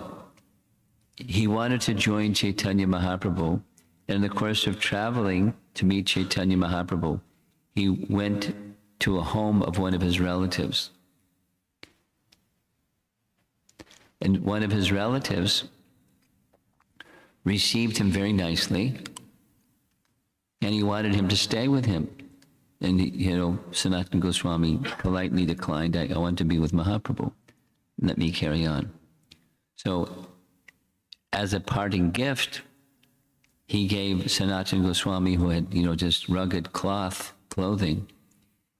he wanted to join Chaitanya Mahaprabhu, and in the course of traveling to meet Chaitanya Mahaprabhu, he went to a home of one of his relatives. And one of his relatives received him very nicely, and he wanted him to stay with him. And, Sanatana Goswami politely declined, I want to be with Mahaprabhu. Let me carry on. So, as a parting gift, he gave Sanatana Goswami, who had, just rugged clothing,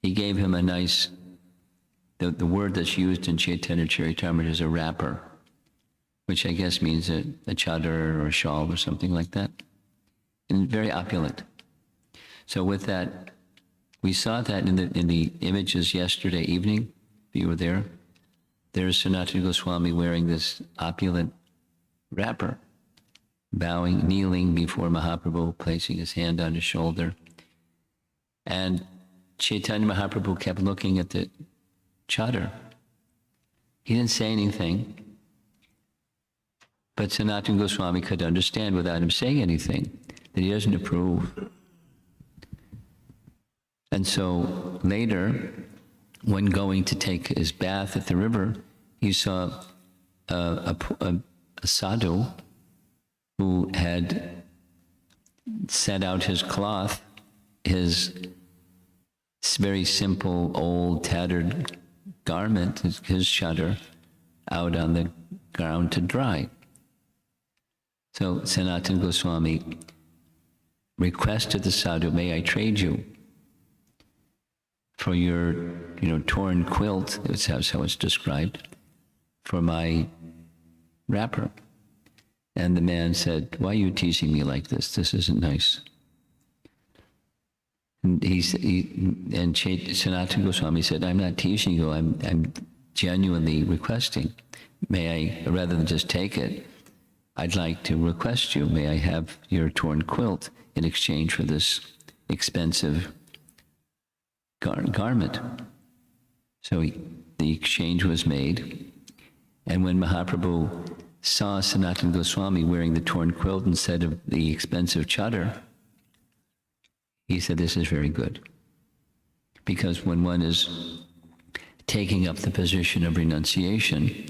he gave him a nice, the word that's used in Chaitanya Charitamrita is a wrapper, which I guess means a chadar or a shawl or something like that, and very opulent. So with that, we saw that in the images yesterday evening, if you were there. There's Sanatana Goswami wearing this opulent wrapper, bowing, kneeling before Mahaprabhu, placing his hand on his shoulder. And Chaitanya Mahaprabhu kept looking at the chadar. He didn't say anything, but Sanatana Goswami could understand without him saying anything that he doesn't approve. And so later, when going to take his bath at the river, he saw a sadhu who had set out his cloth, his very simple, old, tattered garment, his chadar, out on the ground to dry. So Sanatana Goswami requested the sadhu, may I trade you for your, torn quilt, that's how it's described, for my wrapper. And the man said, why are you teasing me like this? This isn't nice. And Sanatana Goswami said, I'm not teasing you, I'm genuinely requesting. May I, rather than just take it, I'd like to request you, may I have your torn quilt in exchange for this expensive garment. So the exchange was made. And when Mahaprabhu saw Sanatana Goswami wearing the torn quilt instead of the expensive chadar, he said, this is very good. Because when one is taking up the position of renunciation,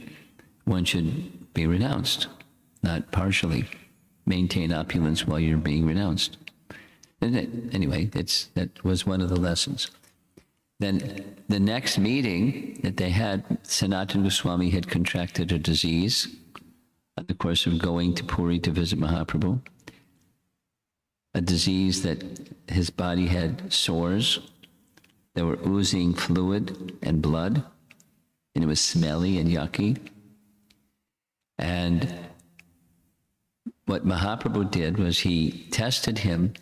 one should be renounced, not partially maintain opulence while you're being renounced. Anyway, that was one of the lessons. Then the next meeting that they had, Sanatana Goswami had contracted a disease in the course of going to Puri to visit Mahaprabhu, a disease that his body had sores that were oozing fluid and blood, and it was smelly and yucky. And what Mahaprabhu did was he tested him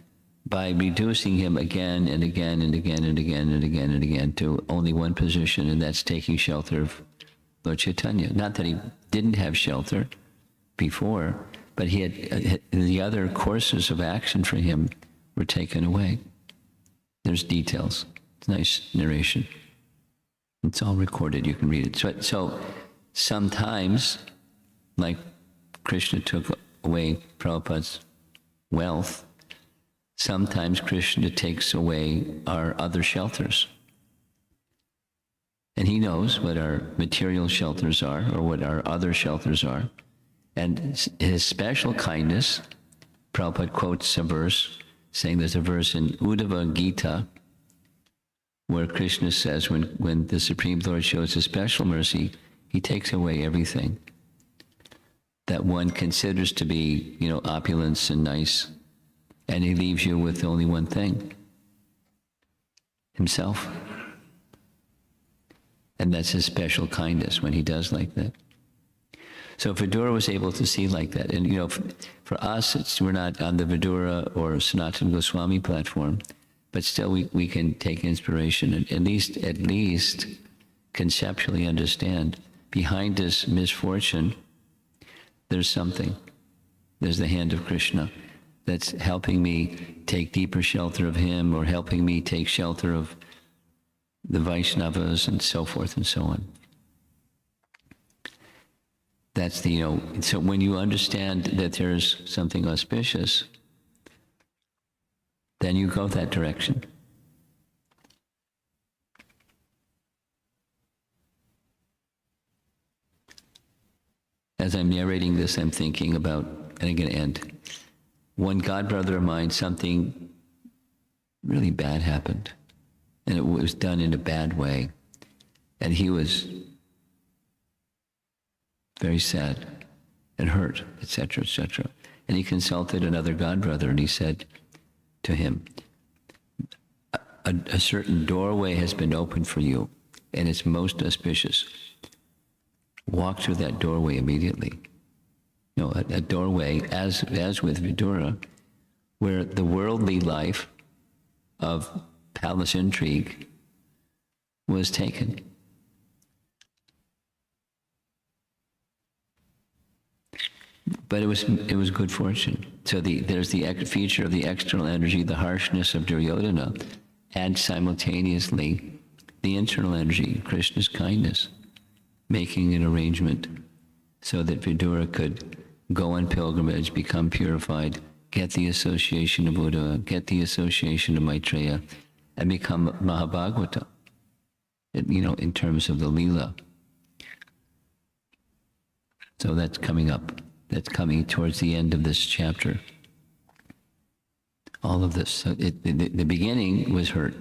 by reducing him again and again and again and again and again and again to only one position, and that's taking shelter of Lord Chaitanya. Not that he didn't have shelter before, but he had the other courses of action for him were taken away. There's details. It's a nice narration. It's all recorded. You can read it. So sometimes, like Krishna took away Prabhupada's wealth, sometimes Krishna takes away our other shelters. And he knows what our material shelters are or what our other shelters are. And his special kindness, Prabhupada quotes a verse, saying there's a verse in Uddhava Gita where Krishna says when the Supreme Lord shows his special mercy, he takes away everything that one considers to be, opulence and nice, and he leaves you with only one thing, himself. And that's his special kindness when he does like that. So Vidura was able to see like that. And, for us, we're not on the Vidura or Sanatana Goswami platform, but still we can take inspiration and at least conceptually understand behind this misfortune, there's something. There's the hand of Krishna that's helping me take deeper shelter of him or helping me take shelter of the Vaishnavas and so forth and so on. That's so when you understand that there's something auspicious, then you go that direction. As I'm narrating this, I'm thinking about, and I'm going to end. One godbrother of mine, something really bad happened, and it was done in a bad way, and he was very sad and hurt, etc., etc. And he consulted another godbrother, and he said to him, a certain doorway has been opened for you, and it's most auspicious. Walk through that doorway immediately. A doorway, as with Vidura, where the worldly life of palace intrigue was taken. But it was good fortune. So there's the feature of the external energy, the harshness of Duryodhana, and simultaneously the internal energy, Krishna's kindness, making an arrangement so that Vidura could go on pilgrimage, become purified, get the association of Uddhava, get the association of Maitreya, and become Mahabhagavata, in terms of the Leela. So that's coming up. That's coming towards the end of this chapter. All of this. So the beginning was hurt.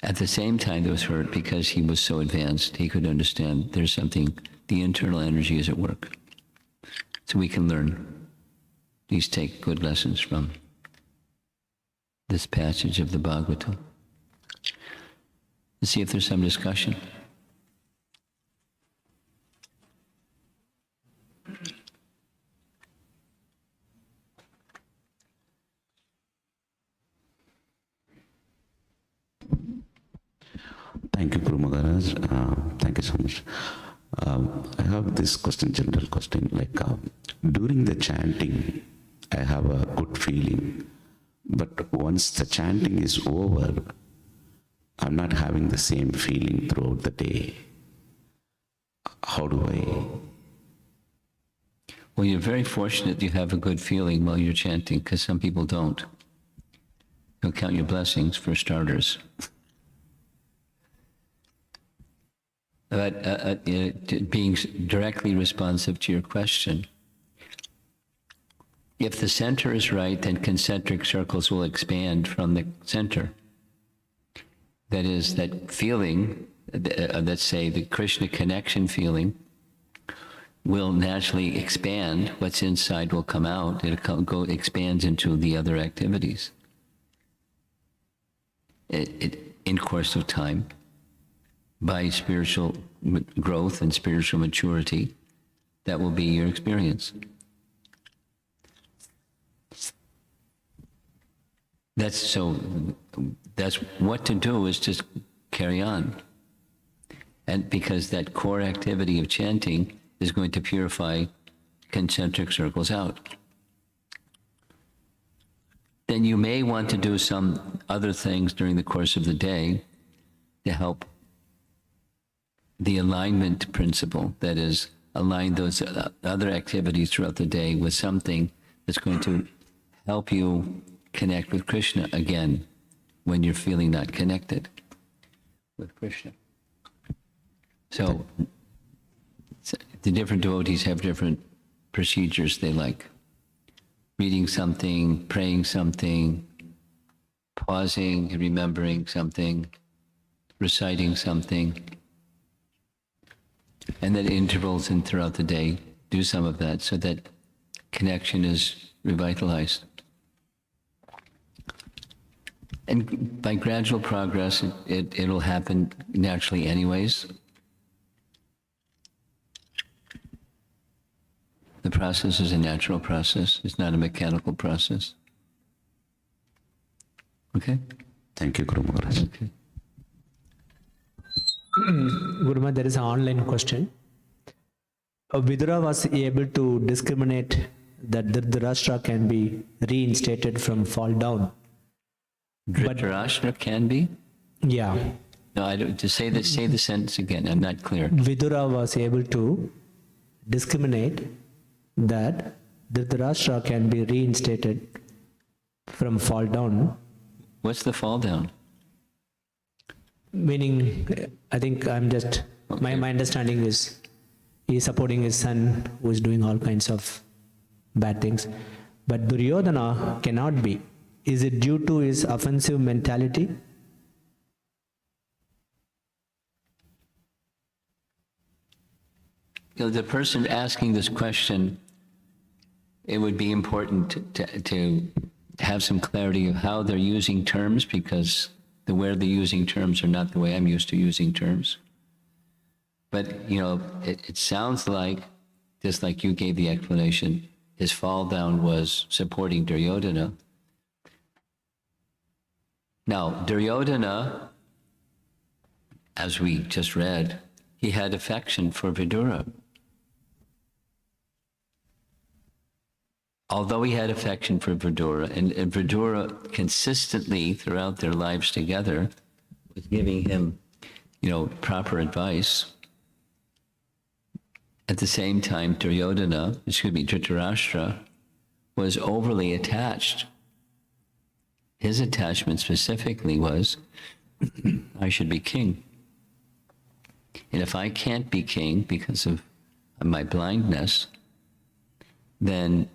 At the same time, there was hurt because he was so advanced, he could understand there's something, the internal energy is at work. So we can learn, at least take good lessons from this passage of the Bhagavatam. Let's see if there's some discussion. Thank you, Guru Maharaj. Thank you so much. I have this question, general question, during the chanting, I have a good feeling, but once the chanting is over, I'm not having the same feeling throughout the day. How do I? Well, you're very fortunate you have a good feeling while you're chanting, because some people don't. You'll count your blessings for starters. But being directly responsive to your question, if the center is right, then concentric circles will expand from the center. That is, that feeling, let's say the Krishna connection feeling, will naturally expand. What's inside will come out. It expands into the other activities. In course of time, by spiritual growth and spiritual maturity, that will be your experience. That's what to do, is just carry on. And because that core activity of chanting is going to purify concentric circles out. Then you may want to do some other things during the course of the day to help the alignment principle, that is, align those other activities throughout the day with something that's going to help you connect with Krishna again when you're feeling not connected with Krishna. So the different devotees have different procedures they like. Reading something, praying something, pausing and remembering something, reciting something, and then intervals and throughout the day, do some of that so that connection is revitalized. And by gradual progress, it'll happen naturally anyways. The process is a natural process. It's not a mechanical process. Okay? Thank you, Guru Maharaj. Okay. Guru Maharaj, there is an online question. Vidura was able to discriminate that Dhritarashtra can be reinstated from fall down. Dhritarashtra can be? Yeah. No, I don't. Just say the sentence again. I'm not clear. Vidura was able to discriminate that Dhritarashtra can be reinstated from fall down. What's the fall down? Meaning, I think I'm just, my understanding is he's supporting his son who is doing all kinds of bad things. But Duryodhana cannot be. Is it due to his offensive mentality? You know, the person asking this question, it would be important to have some clarity of how they're using terms, because the way they're using terms are not the way I'm used to using terms. But, you know, it sounds like, just like you gave the explanation, his fall down was supporting Duryodhana. Now, Duryodhana, as we just read, he had affection for Vidura. Although he had affection for Vidura, and Vidura consistently throughout their lives together was giving him, you know, proper advice. At the same time, Dhritarashtra was overly attached. His attachment specifically was, I should be king. And if I can't be king because of my blindness, then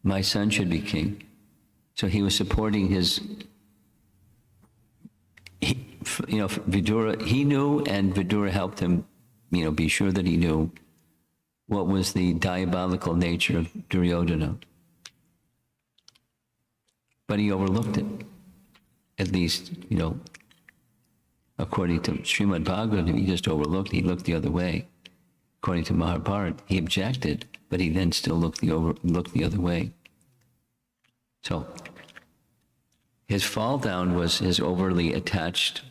my son should be king. So he was supporting his, Vidura, he knew, and Vidura helped him, be sure that he knew what was the diabolical nature of Duryodhana. But he overlooked it. At least, according to Srimad Bhagavatam, he just overlooked. He looked the other way. According to Mahabharata, he objected, but he then still looked the other way. So, his fall down was his overly attached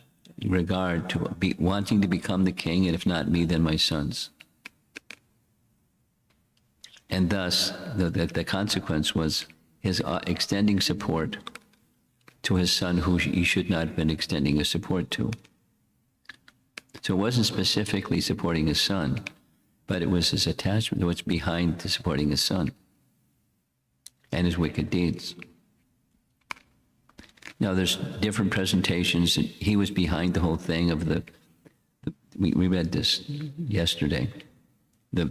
regard to wanting to become the king, and if not me, then my sons. And thus, the consequence was his extending support to his son who he should not have been extending his support to. So it wasn't specifically supporting his son, but it was his attachment, what's behind to supporting his son and his wicked deeds. Now, there's different presentations. He was behind the whole thing of we read this yesterday, the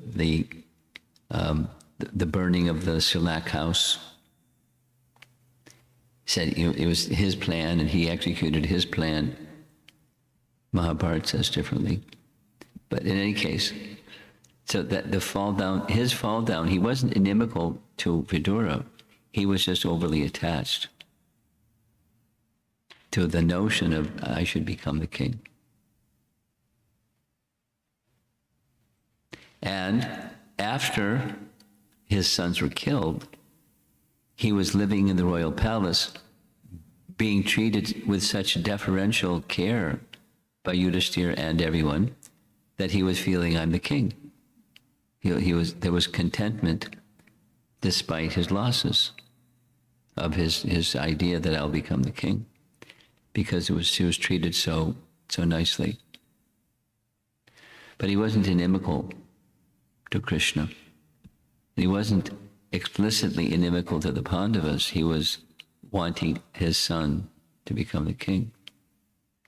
burning of the Silak house. Said it was his plan and he executed his plan. Mahabharata says differently. But in any case, so that his fall down, he wasn't inimical to Vidura. He was just overly attached to the notion of I should become the king. And after his sons were killed, he was living in the royal palace, being treated with such deferential care by Yudhishthira and everyone, that he was feeling, I'm the king. There was contentment despite his losses of his idea that I'll become the king, because he was treated so nicely. But he wasn't inimical to Krishna. He wasn't explicitly inimical to the Pandavas. He was wanting his son to become the king.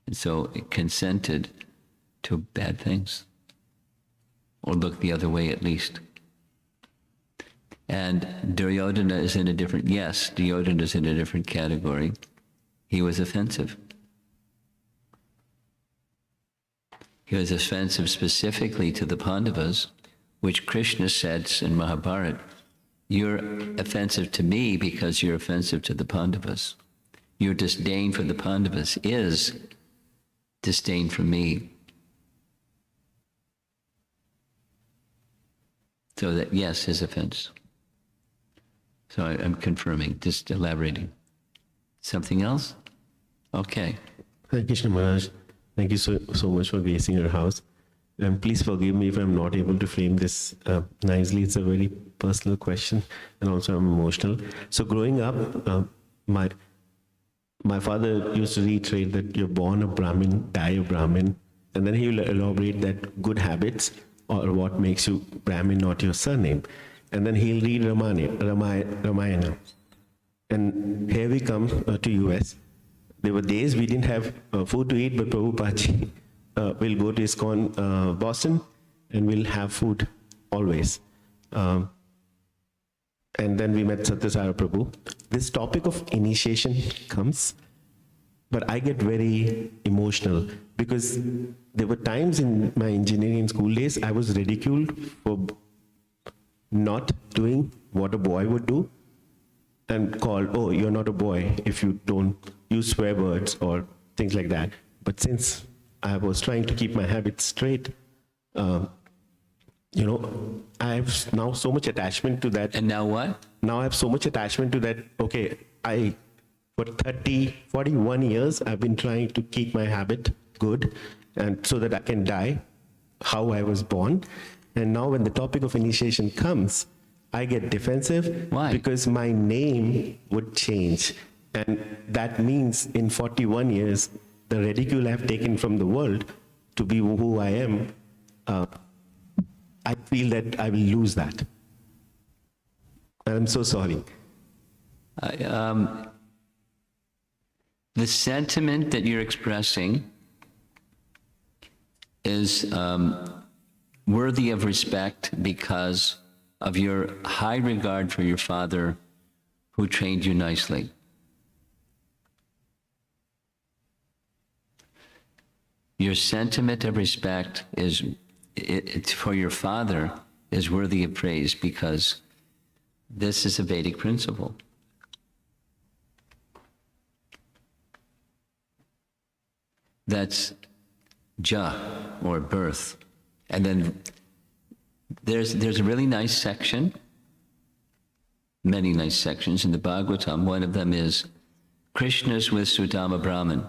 And so it consented to bad things, or look the other way at least. And Duryodhana is in a different, yes, Duryodhana is in a different category. He was offensive. He was offensive specifically to the Pandavas, which Krishna says in Mahabharata, you're offensive to me because you're offensive to the Pandavas. Your disdain for the Pandavas is disdain for me. So that, yes, his offense. So I'm confirming, just elaborating. Something else? Okay. Hare Krishna Maharaj, thank you so much for gracing your house. And please forgive me if I'm not able to frame this nicely. It's a very personal question, and also I'm emotional. So growing up, my father used to reiterate that you're born a Brahmin, die a Brahmin, and then he will elaborate that good habits or what makes you Brahmin, not your surname. And then he'll read Ramayana. And here we come to US. There were days we didn't have food to eat, but Prabhupada we'll go to ISKCON Boston and we'll have food always. And then we met Satyasara Prabhu. This topic of initiation comes, but I get very emotional because there were times in my engineering school days I was ridiculed for not doing what a boy would do and called, oh, you're not a boy if you don't use swear words or things like that. But since I was trying to keep my habits straight, I have now so much attachment to that. And now what? Now I have so much attachment to that. Okay, for 41 years, I've been trying to keep my habit good and so that I can die how I was born. And now when the topic of initiation comes, I get defensive. Why? Because my name would change. And that means in 41 years, the ridicule I've taken from the world to be who I am, I feel that I will lose that. And I'm so sorry. The sentiment that you're expressing is worthy of respect because of your high regard for your father who trained you nicely. Your sentiment of respect for your father is worthy of praise because this is a Vedic principle. That's ja, or birth. And then there's a really nice section, many nice sections in the Bhagavatam. One of them is Krishna's with Sudama Brahman.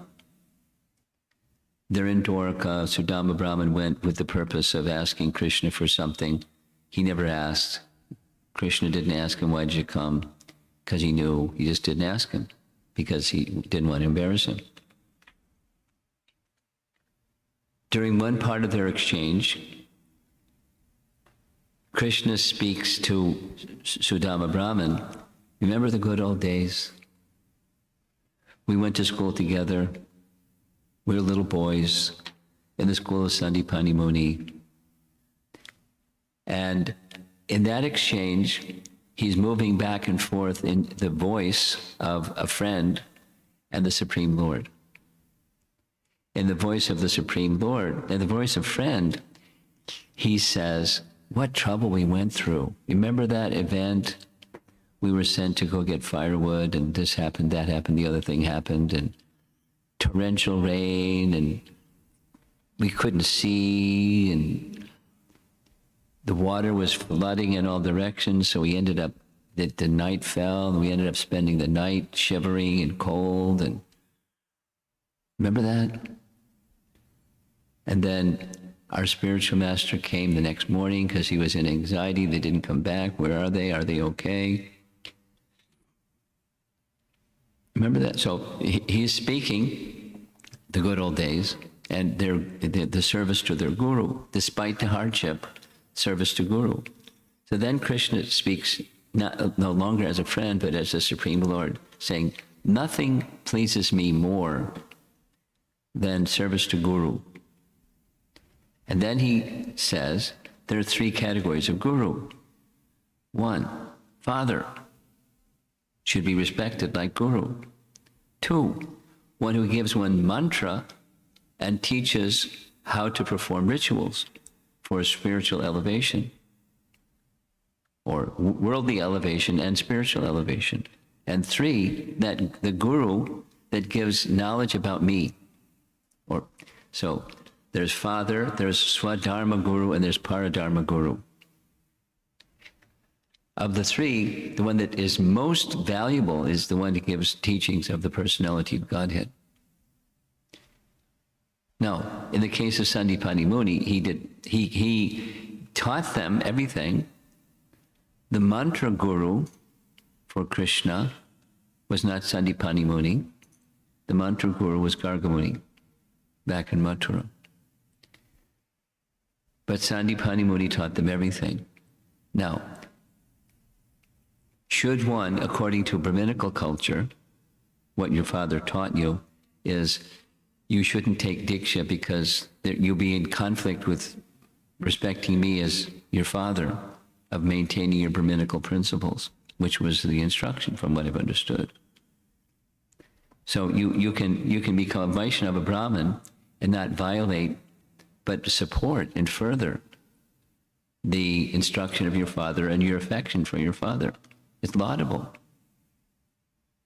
They're in Dwarka. Sudama Brahman went with the purpose of asking Krishna for something. He never asked. Krishna didn't ask him, why did you come? Because he knew. He just didn't ask him because he didn't want to embarrass him. During one part of their exchange, Krishna speaks to Sudama Brahman, remember the good old days? We went to school together. We were little boys in the school of Sandipani Muni. And in that exchange, he's moving back and forth in the voice of a friend and the Supreme Lord. In the voice of the Supreme Lord, in the voice of friend, he says, what trouble we went through. Remember that event? We were sent to go get firewood, and this happened, that happened, the other thing happened, and torrential rain, and we couldn't see, and the water was flooding in all directions, so we ended up, the night fell, and we ended up spending the night shivering and cold, and remember that? And then our spiritual master came the next morning because he was in anxiety. They didn't come back. Where are they? Are they okay? Remember that? So he's speaking the good old days and the service to their guru, despite the hardship, service to guru. So then Krishna speaks no longer as a friend, but as the Supreme Lord, saying, nothing pleases me more than service to guru. And then he says, there are three categories of guru. One, father should be respected like guru. Two, one who gives one mantra and teaches how to perform rituals for spiritual elevation, or worldly elevation and spiritual elevation. And three, that the guru that gives knowledge about me. So there's father, there's Swadharma Guru, and there's Paradharma Guru. Of the three, the one that is most valuable is the one that gives teachings of the personality of Godhead. Now, in the case of Sandipani Muni, he taught them everything. The mantra guru for Krishna was not Sandipani Muni. The mantra guru was Garga Muni back in Mathura. But Sandipani Muni taught them everything. Now, should one, according to Brahminical culture, what your father taught you is you shouldn't take Diksha because you'll be in conflict with respecting me as your father, of maintaining your Brahminical principles, which was the instruction from what I've understood. So you can become a Vaishnava Brahmin and not violate, but support and further the instruction of your father and your affection for your father. It's laudable,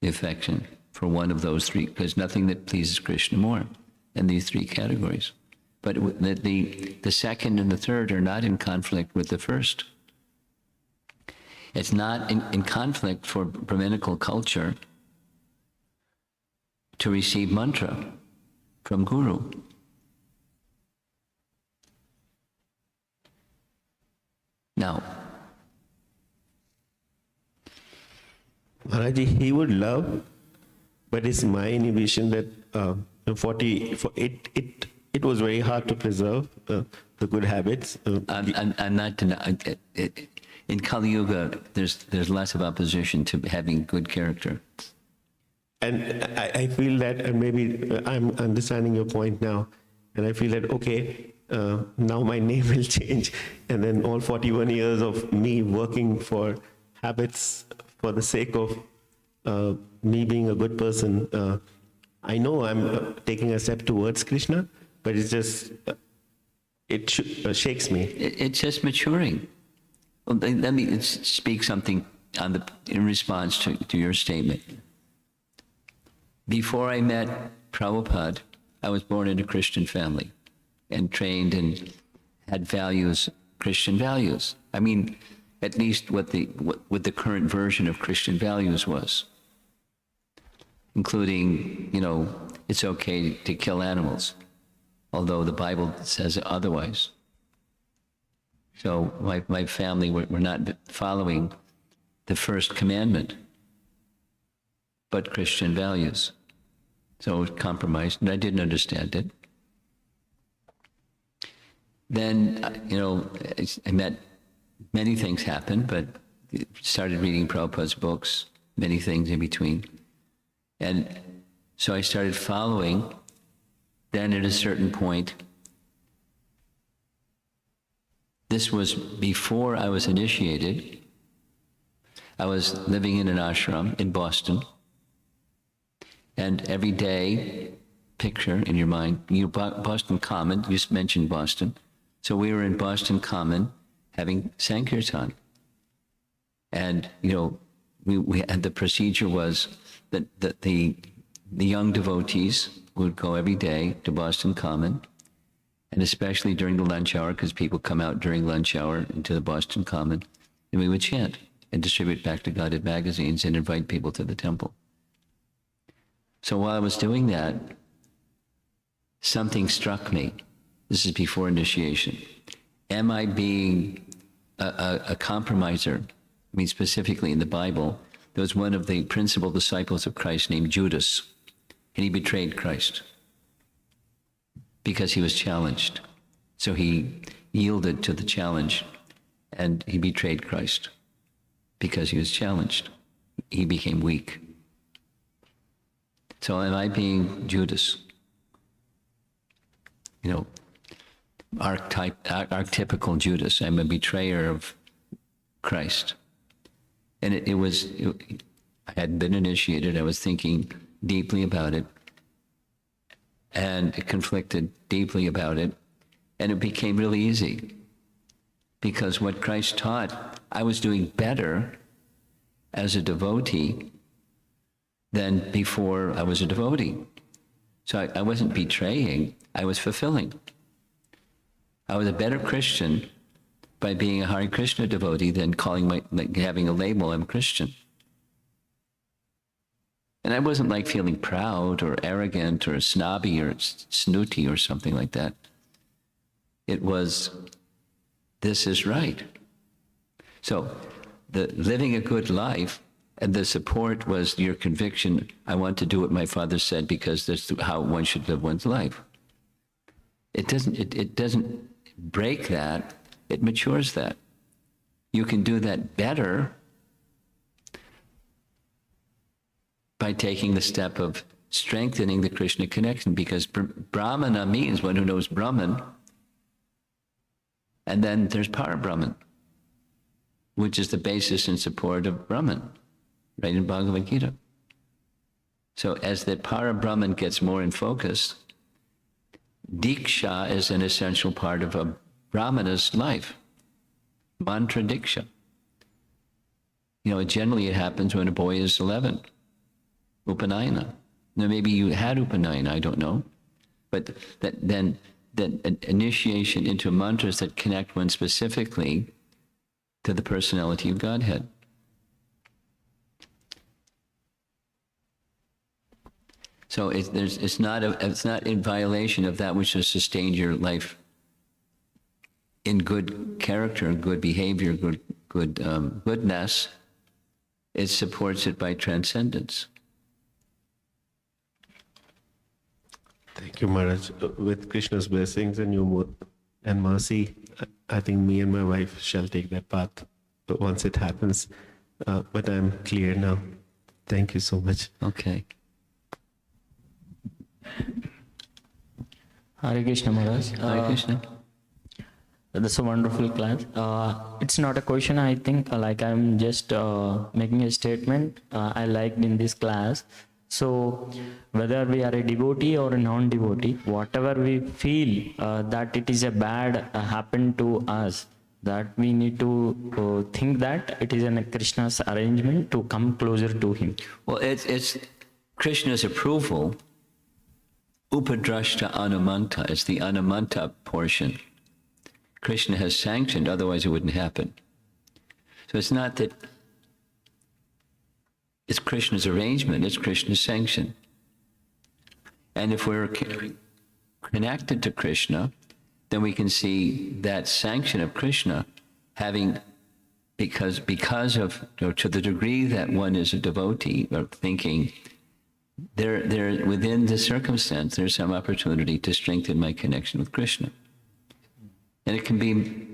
the affection for one of those three, because nothing that pleases Krishna more than these three categories. But the second and the third are not in conflict with the first. It's not in conflict for Brahminical culture to receive mantra from Guru. Now, Maharaji, he would love, but it's my inhibition that it was very hard to preserve the good habits. I'm not denying it. In Kali Yuga, there's less of opposition to having good character. And I feel that, and maybe I'm understanding your point now, and I feel that, okay, now my name will change, and then all 41 years of me working for habits for the sake of me being a good person, I know I'm taking a step towards Krishna, but it's just, it shakes me. It's just maturing. Well, let me speak something in response to your statement. Before I met Prabhupada, I was born in a Christian family and trained and had values, Christian values. I mean, at least what the current version of Christian values was, including, it's okay to kill animals, although the Bible says otherwise. So my family were not following the first commandment, but Christian values. So it was compromised, and I didn't understand it. then, I met many things happened, but started reading Prabhupada's books, many things in between. And so I started following. Then at a certain point, this was before I was initiated. I was living in an ashram in Boston. And every day, picture in your mind, Boston Common, you just mentioned Boston. So we were in Boston Common having Sankirtan. And, we had, the procedure was that the young devotees would go every day to Boston Common, and especially during the lunch hour, because people come out during lunch hour into the Boston Common, and we would chant and distribute back to Guided magazines and invite people to the temple. So while I was doing that, something struck me. This is before initiation. Am I being a compromiser? I mean, specifically in the Bible, there was one of the principal disciples of Christ named Judas, and he betrayed Christ because he was challenged. So he yielded to the challenge, and he betrayed Christ because he was challenged. He became weak. So am I being Judas? Archetypical Judas. I'm a betrayer of Christ. And I had been initiated. I was thinking deeply about it, and conflicted deeply about it. And it became really easy, because what Christ taught, I was doing better as a devotee than before I was a devotee. So I wasn't betraying, I was fulfilling. I was a better Christian by being a Hare Krishna devotee than having a label, I'm Christian. And I wasn't feeling proud or arrogant or snobby or snooty or something like that. It was, this is right. So the living a good life, and the support was your conviction, I want to do what my father said because that's how one should live one's life. It doesn't break that, it matures that. You can do that better by taking the step of strengthening the Krishna connection, because Brahmana means one who knows Brahman, and then there's Para-Brahman, which is the basis and support of Brahman, right in Bhagavad Gita. So as the Para-Brahman gets more in focus, Diksha is an essential part of a Brahmana's life. Mantra Diksha. Generally it happens when a boy is 11. Upanayana. Now maybe you had Upanayana, I don't know. But then initiation into mantras that connect one specifically to the personality of Godhead. So it's not in violation of that which has sustained your life in good character, good behavior, goodness. It supports it by transcendence. Thank you, Maharaj. With Krishna's blessings and and mercy, I think me and my wife shall take that path once it happens. But I'm clear now. Thank you so much. Okay. Hare Krishna Maharaj. Hare Krishna. That's a wonderful class. It's not a question, I think, I'm just making a statement I liked in this class. So whether we are a devotee or a non-devotee, whatever we feel that it is a bad happened to us, that we need to think that it is a Krishna's arrangement to come closer to him. Well, it's Krishna's approval. Upadrashta Anumanta is the Anumanta portion. Krishna has sanctioned, otherwise it wouldn't happen. So it's not that it's Krishna's arrangement, it's Krishna's sanction. And if we're connected to Krishna, then we can see that sanction of Krishna having, because of, to the degree that one is a devotee or thinking, there within the circumstance, there's some opportunity to strengthen my connection with Krishna. And it can be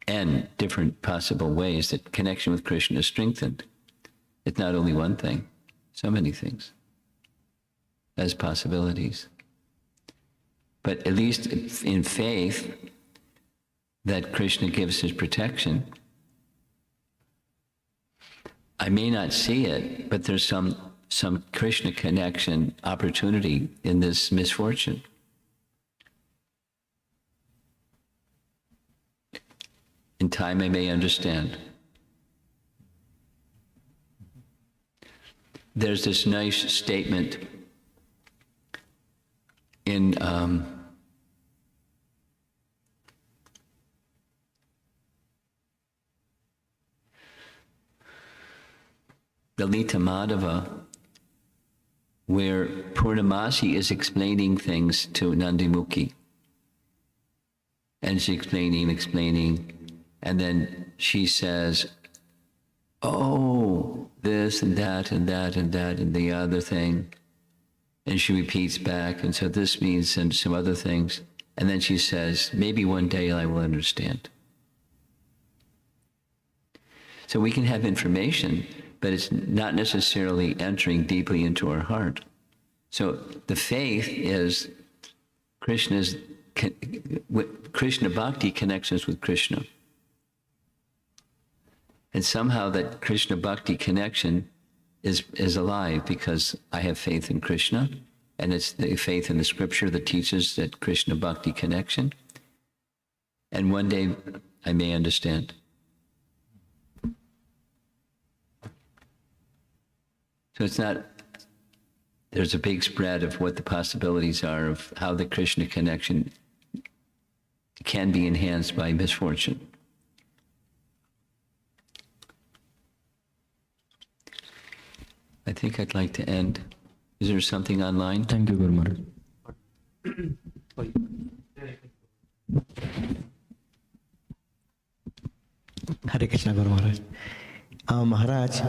n different possible ways that connection with Krishna is strengthened. It's not only one thing, so many things as possibilities. But at least in faith that Krishna gives his protection, I may not see it, but there's some Krishna connection opportunity in this misfortune. In time, I may understand. There's this nice statement in the Lita Madhava, where Purnamasi is explaining things to Nandimukhi. And she's explaining, and then she says, oh, this and that and that and that and the other thing. And she repeats back, and so this means and some other things. And then she says, maybe one day I will understand. So we can have information, but it's not necessarily entering deeply into our heart. So the faith is Krishna Bhakti connects us with Krishna. And somehow that Krishna Bhakti connection is alive because I have faith in Krishna, and it's the faith in the scripture that teaches that Krishna Bhakti connection. And one day I may understand. So it's not, there's a big spread of what the possibilities are of how the Krishna connection can be enhanced by misfortune. I think I'd like to end. Is there something online? Thank you, Guru Maharaj. Hare Krishna, Guru Maharaj. Maharaj,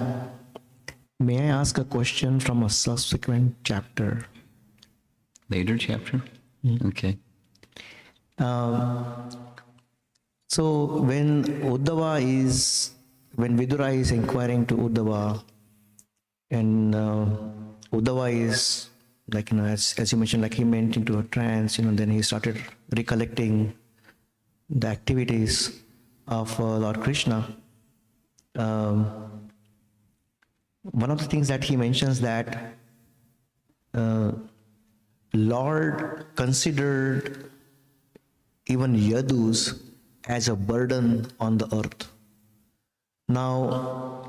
may I ask a question from a subsequent chapter? Later chapter? Okay. So when Vidura is inquiring to Uddhava, and Uddhava is like, as you mentioned, like he went into a trance, then he started recollecting the activities of Lord Krishna. One of the things that he mentions that Lord considered even Yadus as a burden on the earth. Now,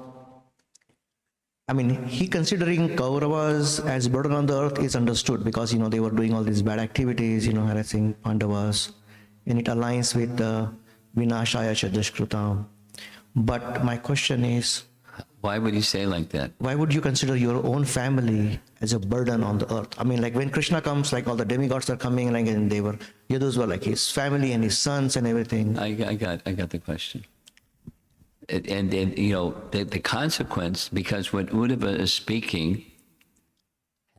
I mean, he considering Kauravas as burden on the earth is understood because, they were doing all these bad activities, harassing Pandavas, and it aligns with the Vinashaya Dushkrutam. But my question is, Why would you say like that? why would you consider your own family as a burden on the earth? I mean, like when Krishna comes, like all the demigods are coming, like, and Yadus were like his family and his sons and everything. I got the question. And the consequence, because what Uddhava is speaking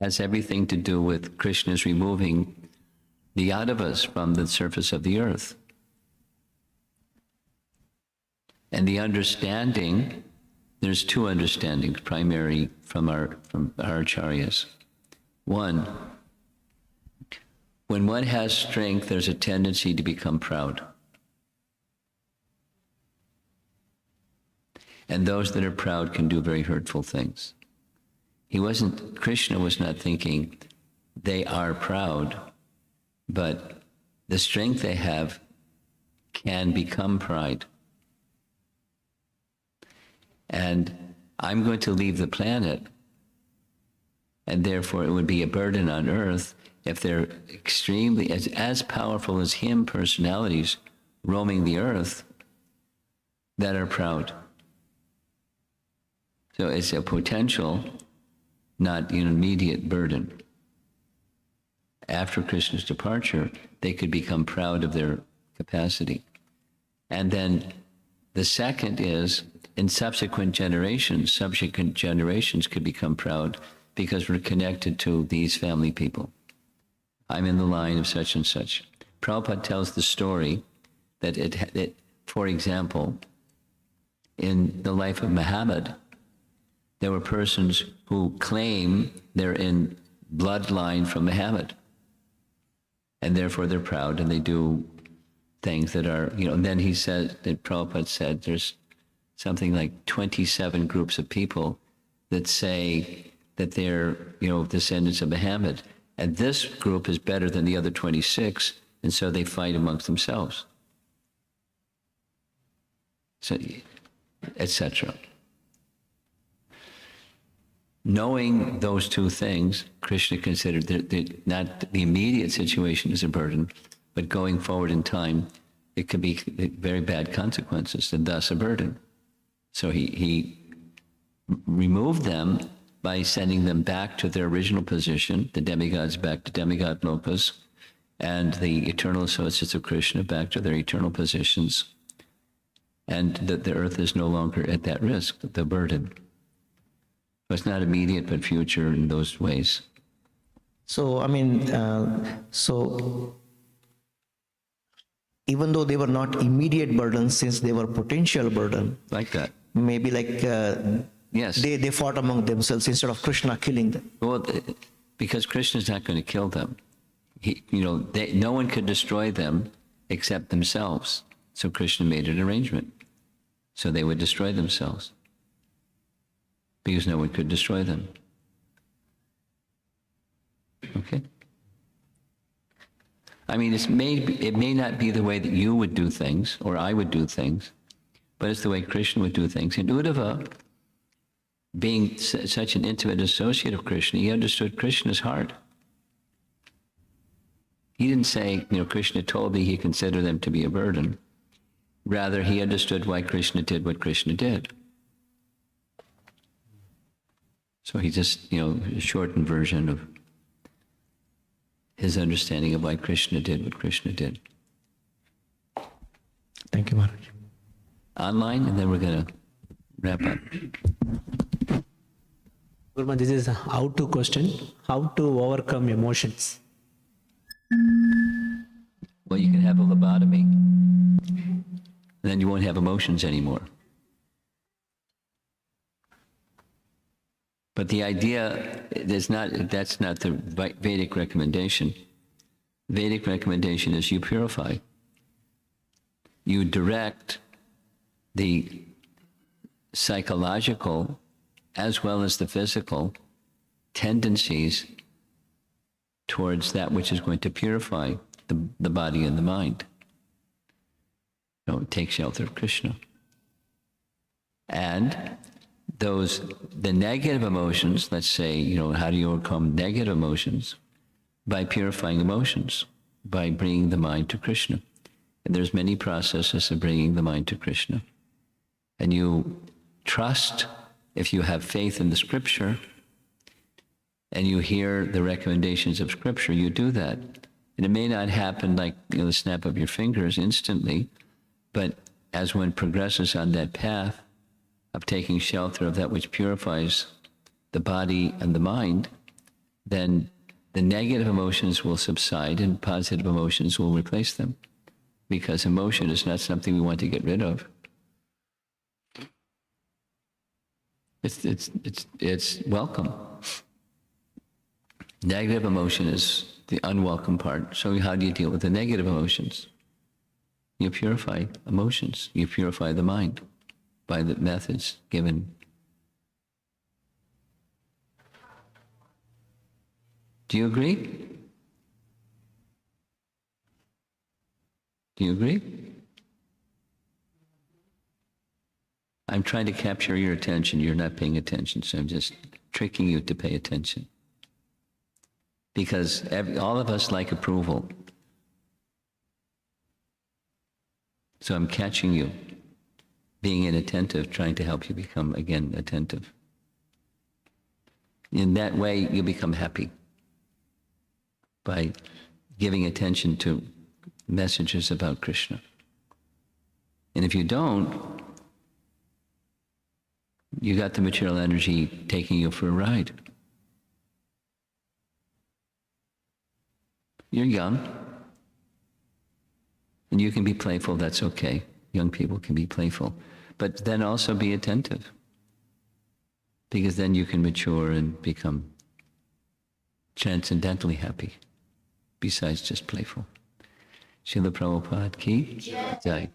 has everything to do with Krishna's removing the Yadavas from the surface of the earth. And the understanding, there's two understandings primary from our acharyas. One, when one has strength, there's a tendency to become proud. And those that are proud can do very hurtful things. Krishna was not thinking they are proud, but the strength they have can become pride. And I'm going to leave the planet, and therefore it would be a burden on earth if they're extremely, as powerful as him personalities roaming the earth that are proud. So it's a potential, not an immediate burden. After Krishna's departure, they could become proud of their capacity. And then the second is, in subsequent generations could become proud because we're connected to these family people. I'm in the line of such and such. Prabhupada tells the story that, for example, in the life of Muhammad, there were persons who claim they're in bloodline from Muhammad, and therefore they're proud and they do things that are, and then he said, that Prabhupada said, there's something like 27 groups of people that say that they're, descendants of Muhammad. And this group is better than the other 26, and so they fight amongst themselves. So, etc. Knowing those two things, Krishna considered that not the immediate situation is a burden, but going forward in time, it could be very bad consequences, and thus a burden. So he removed them by sending them back to their original position, the demigods back to demigod lokas, and the eternal associates of Krishna back to their eternal positions, and that the earth is no longer at that risk, the burden. It's not immediate, but future in those ways. So, so even though they were not immediate burdens, since they were potential burden, Like that. maybe like Yes. they fought among themselves instead of Krishna killing them. Well, because Krishna's not going to kill them. No one could destroy them except themselves. So Krishna made an arrangement. So they would destroy themselves, because no one could destroy them. Okay? It may not be the way that you would do things, or I would do things, but it's the way Krishna would do things. And Uddhava, being such an intimate associate of Krishna, he understood Krishna's heart. He didn't say, Krishna told me he considered them to be a burden. Rather, he understood why Krishna did what Krishna did. So he just, a shortened version of his understanding of why Krishna did what Krishna did. Thank you, Maharaj. Online, and then we're going to wrap up. Guruma, this is a how-to question. How to overcome emotions? Well, you can have a lobotomy. Then you won't have emotions anymore. But the idea is that's not the Vedic recommendation. Vedic recommendation is you purify. You direct the psychological as well as the physical tendencies towards that which is going to purify the body and the mind. Take shelter of Krishna. And the negative emotions, let's say, how do you overcome negative emotions? By purifying emotions, by bringing the mind to Krishna. And there's many processes of bringing the mind to Krishna. And you trust, if you have faith in the scripture, and you hear the recommendations of scripture, you do that. And it may not happen like the snap of your fingers instantly, but as one progresses on that path of taking shelter of that which purifies the body and the mind, then the negative emotions will subside and positive emotions will replace them. Because emotion is not something we want to get rid of. It's welcome. Negative emotion is the unwelcome part. So how do you deal with the negative emotions? You purify emotions. You purify the mind by the methods given. Do you agree? Do you agree? I'm trying to capture your attention. You're not paying attention, so I'm just tricking you to pay attention. Because all of us like approval. So I'm catching you, being inattentive, trying to help you become, again, attentive. In that way, you become happy by giving attention to messages about Krishna. And if you don't, you got the material energy taking you for a ride. You're young. And you can be playful, that's okay. Young people can be playful. But then also be attentive. Because then you can mature and become transcendentally happy, besides just playful. Srila Prabhupada ki Jai.